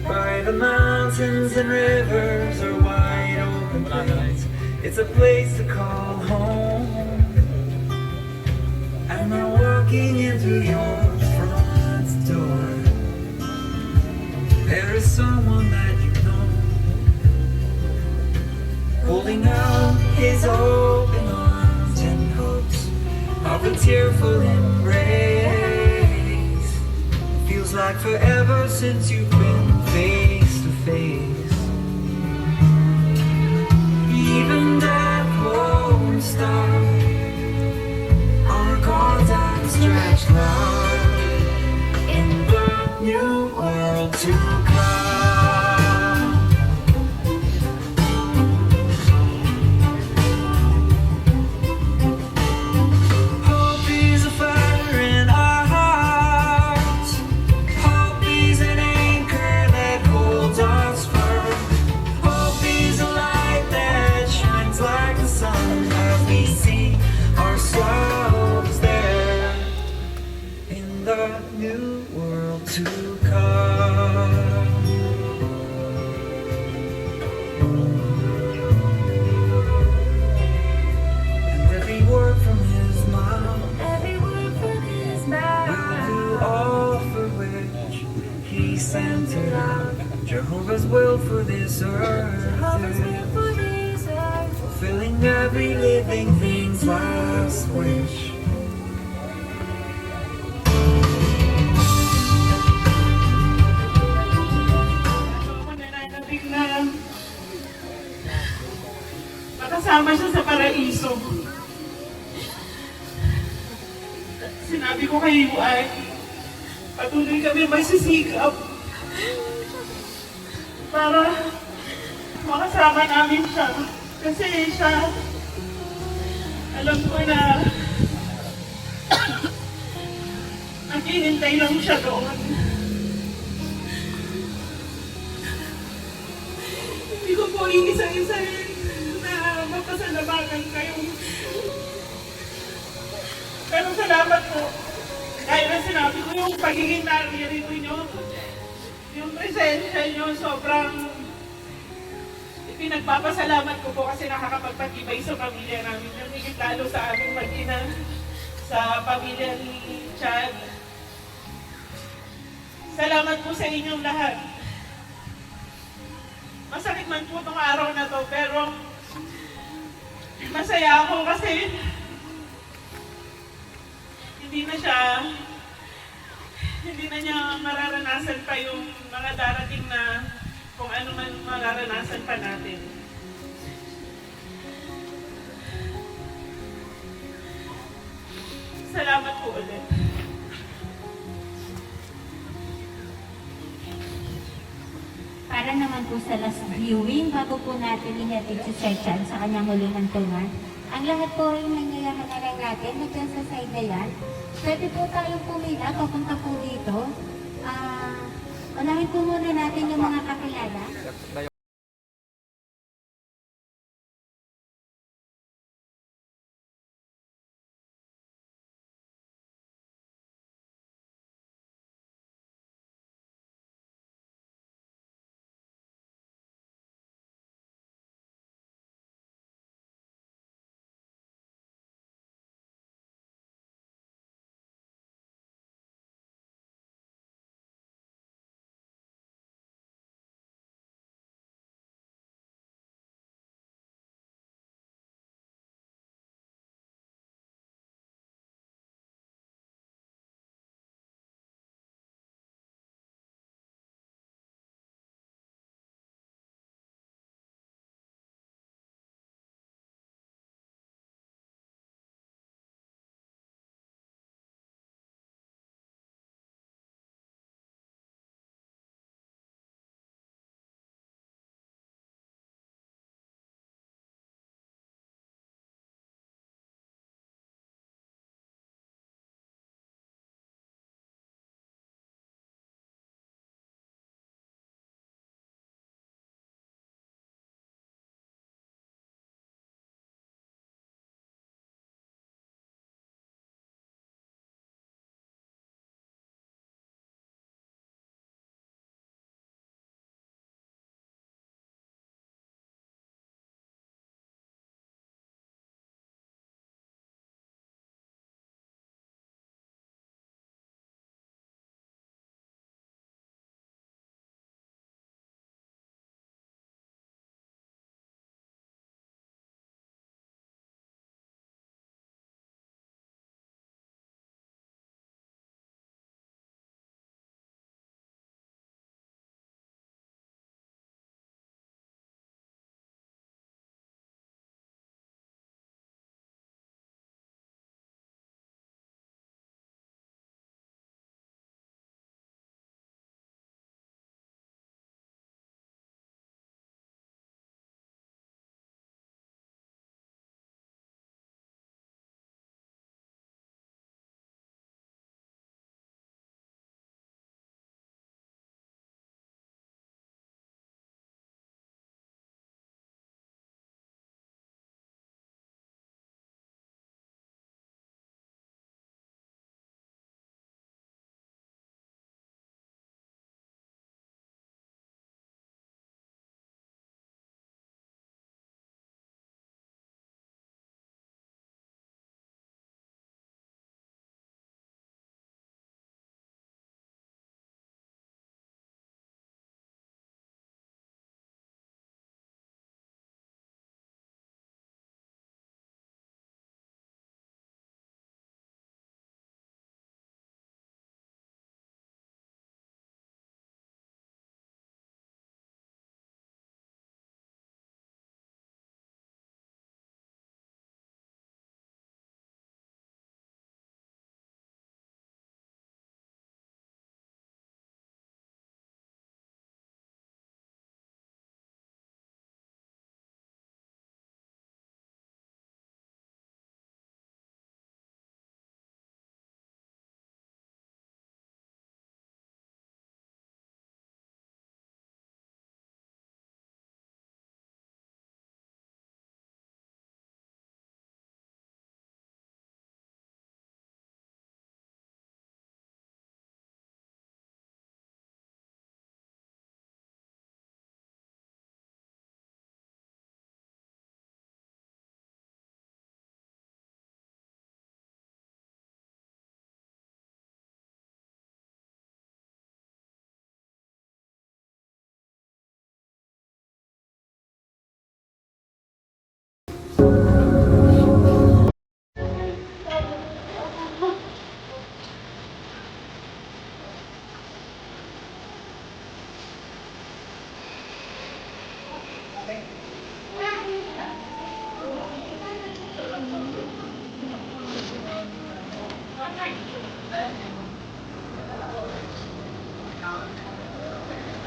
by the mountains and rivers or wide open plains. It's a place to call home. And now walking in through your front door, there is someone that you know, holding out his open arms and hopes of a tearful embrace. Feels like forever since you've been face to face. Even death won't stop our contact stretched love in the new world to come. Hope is a fire in our hearts. Hope is an anchor that holds us firm. Hope is a light that shines like the sun as we see ourselves there in the new world to come. And every word from his mouth, will do all for which he sent it out. Jehovah's will for this earth, fulfilling every living thing's last wish. Ako nananabik na makasama siya sa paraiso. Sinabi ko kay UI, patuloy kami magsisikap para makasama namin siya. Kasi siya, alam ko na naghihintay lang siya doon. Hindi ko po iisa-isahin na mapasalamatan kayo. Pero salamat po. Dahil na sinabi ko yung pagiging narito nyo, yung presensya nyo, sobrang pinagpapasalamat ko po kasi nakakapagpatibay sa pamilya namin. Higit lalo sa aming mag-ina, sa pamilya ni Chad. Salamat po sa inyong lahat. Masakit man po itong araw na to, pero masaya ako kasi hindi na niya mararanasan pa yung mga darating na kung ano man mararanasan pa natin. Salamat po ulit. Para naman po sa last viewing, bago po natin ihatid si Sir Chan sa kanyang huling hantungan, ang lahat po rin nangyayari na lang natin, nandiyan sa side na yan. Pwede po tayong pumila, papunta po dito. Unahin po muna natin yung mga kakilala.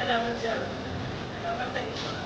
Salamat siya. Salamat sa iyo.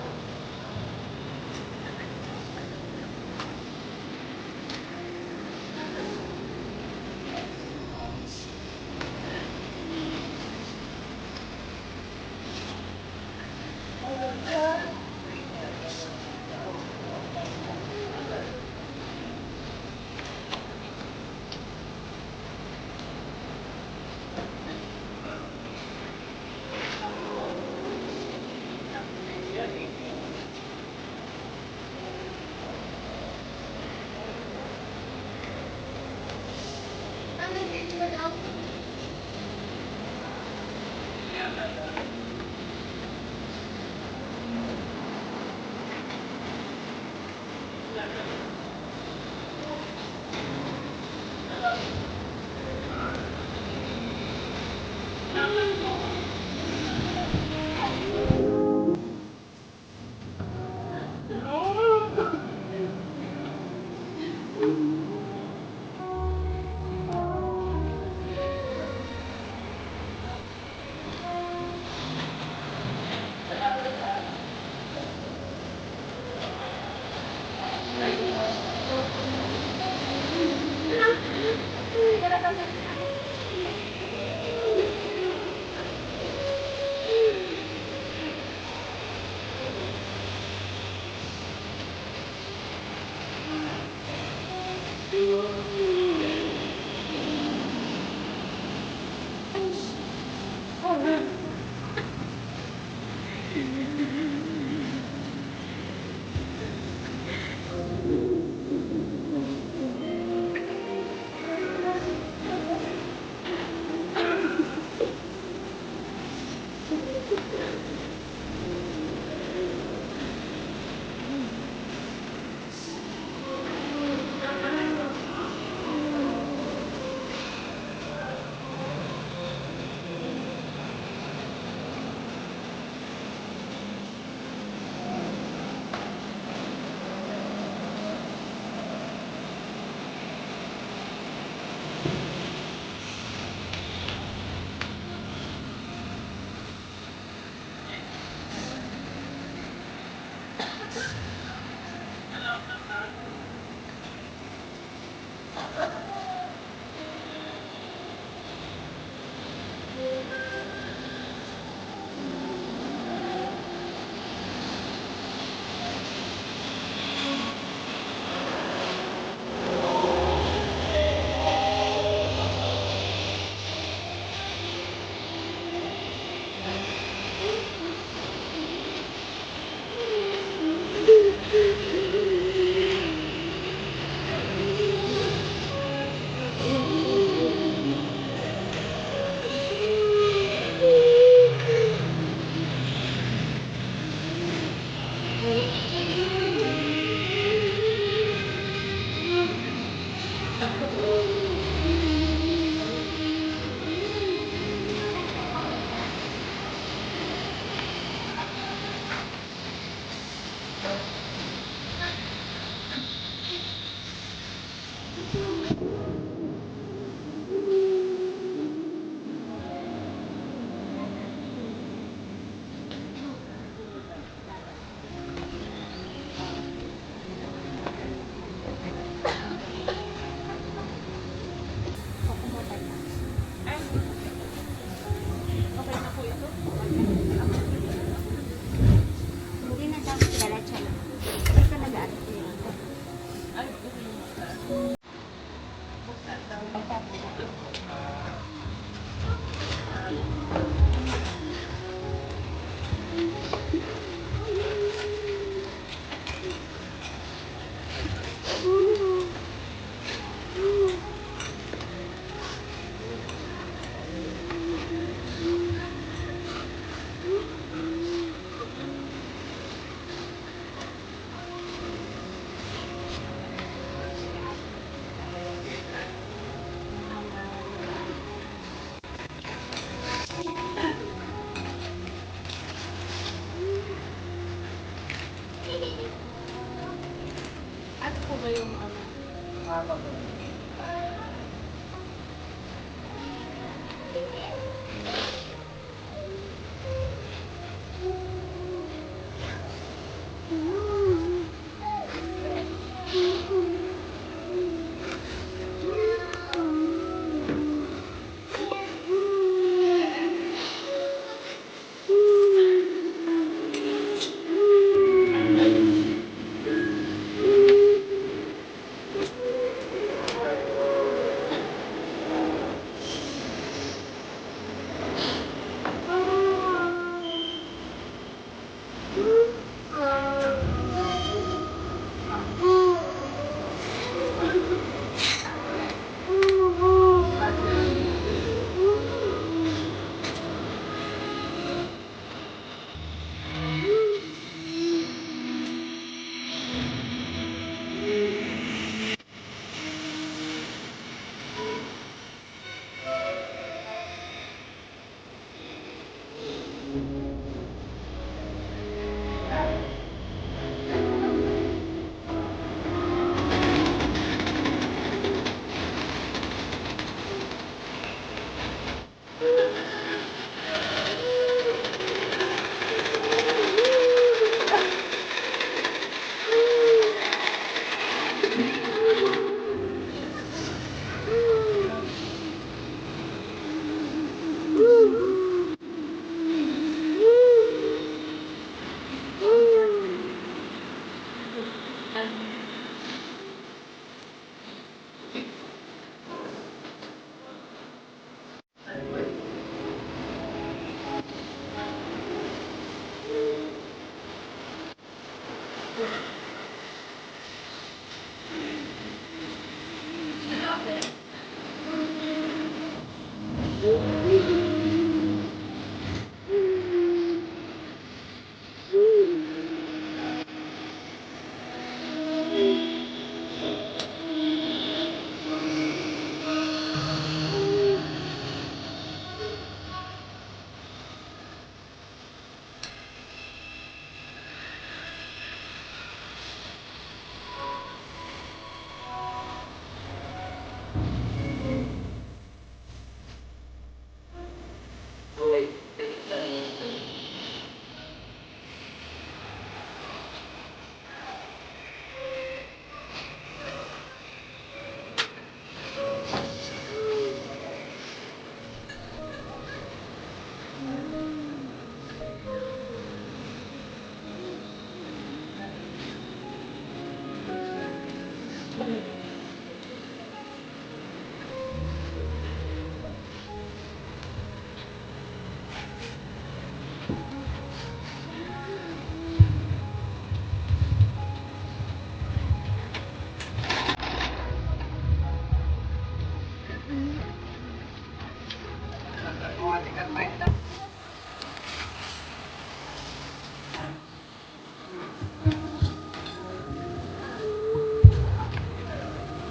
ko yung ano.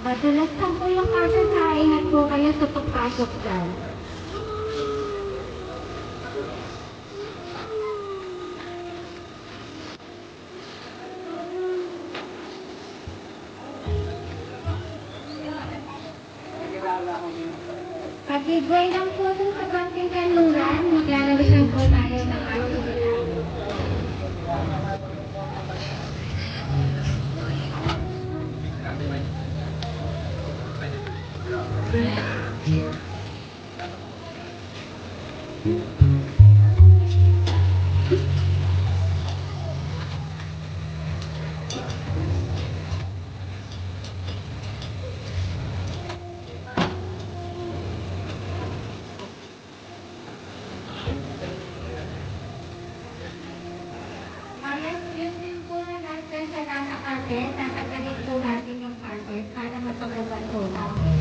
Madalas lang po yung kakasain at po kayo sa pagpasok dyan. Pag-join lang po dun sa konting kanluran, maglalabas lang po tayo ng ating regalo. Alas yun din po na natin sa nasa kape, tatanggalin po natin yung password para mapagaban po natin.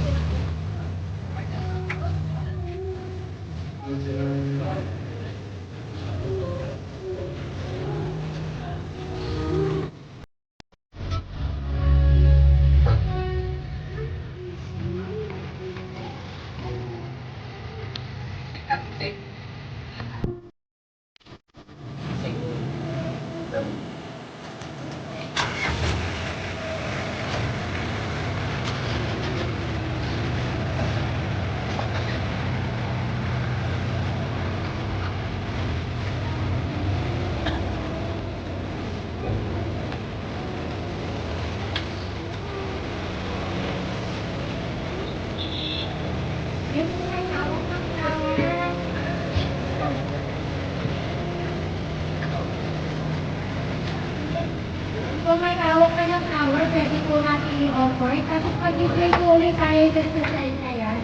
pwede po natin i-offer. Tapos mag-play po ulit tayo dun sa side na yan.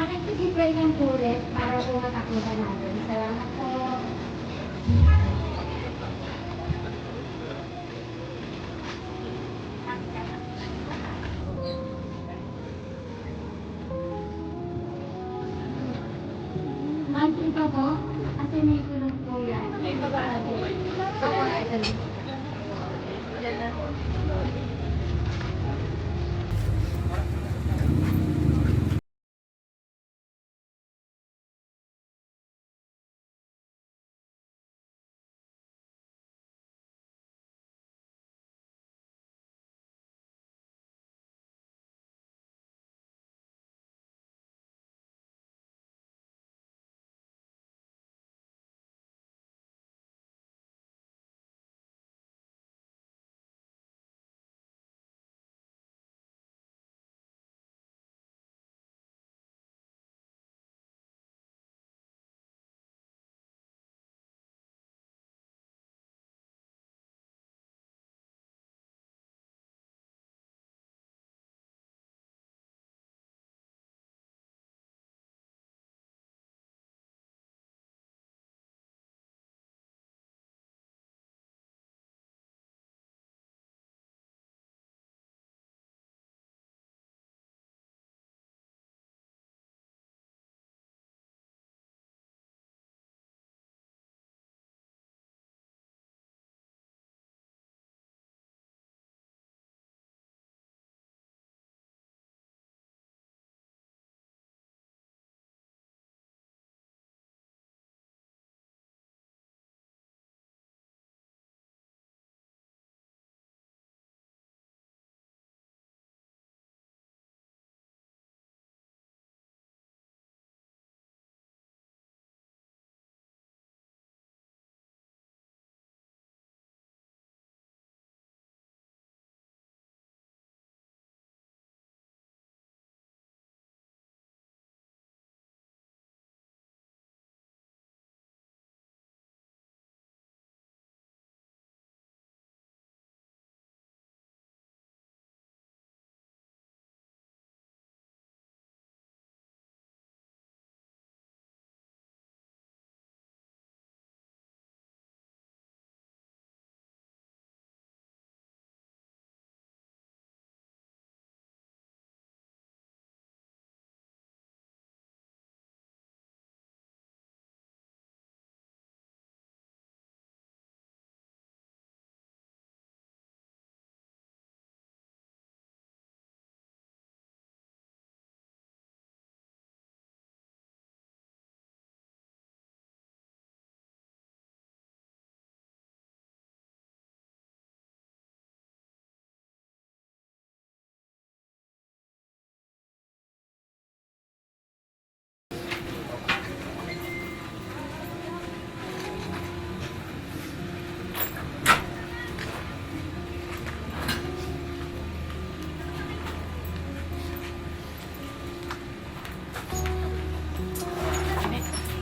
Makikipag ng ulit para po matakutan natin. Salamat po. Mansin pa po? Kasi may kulong po yan. May pag-aabi. Ako, ito lang. Yan na.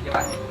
Di ba?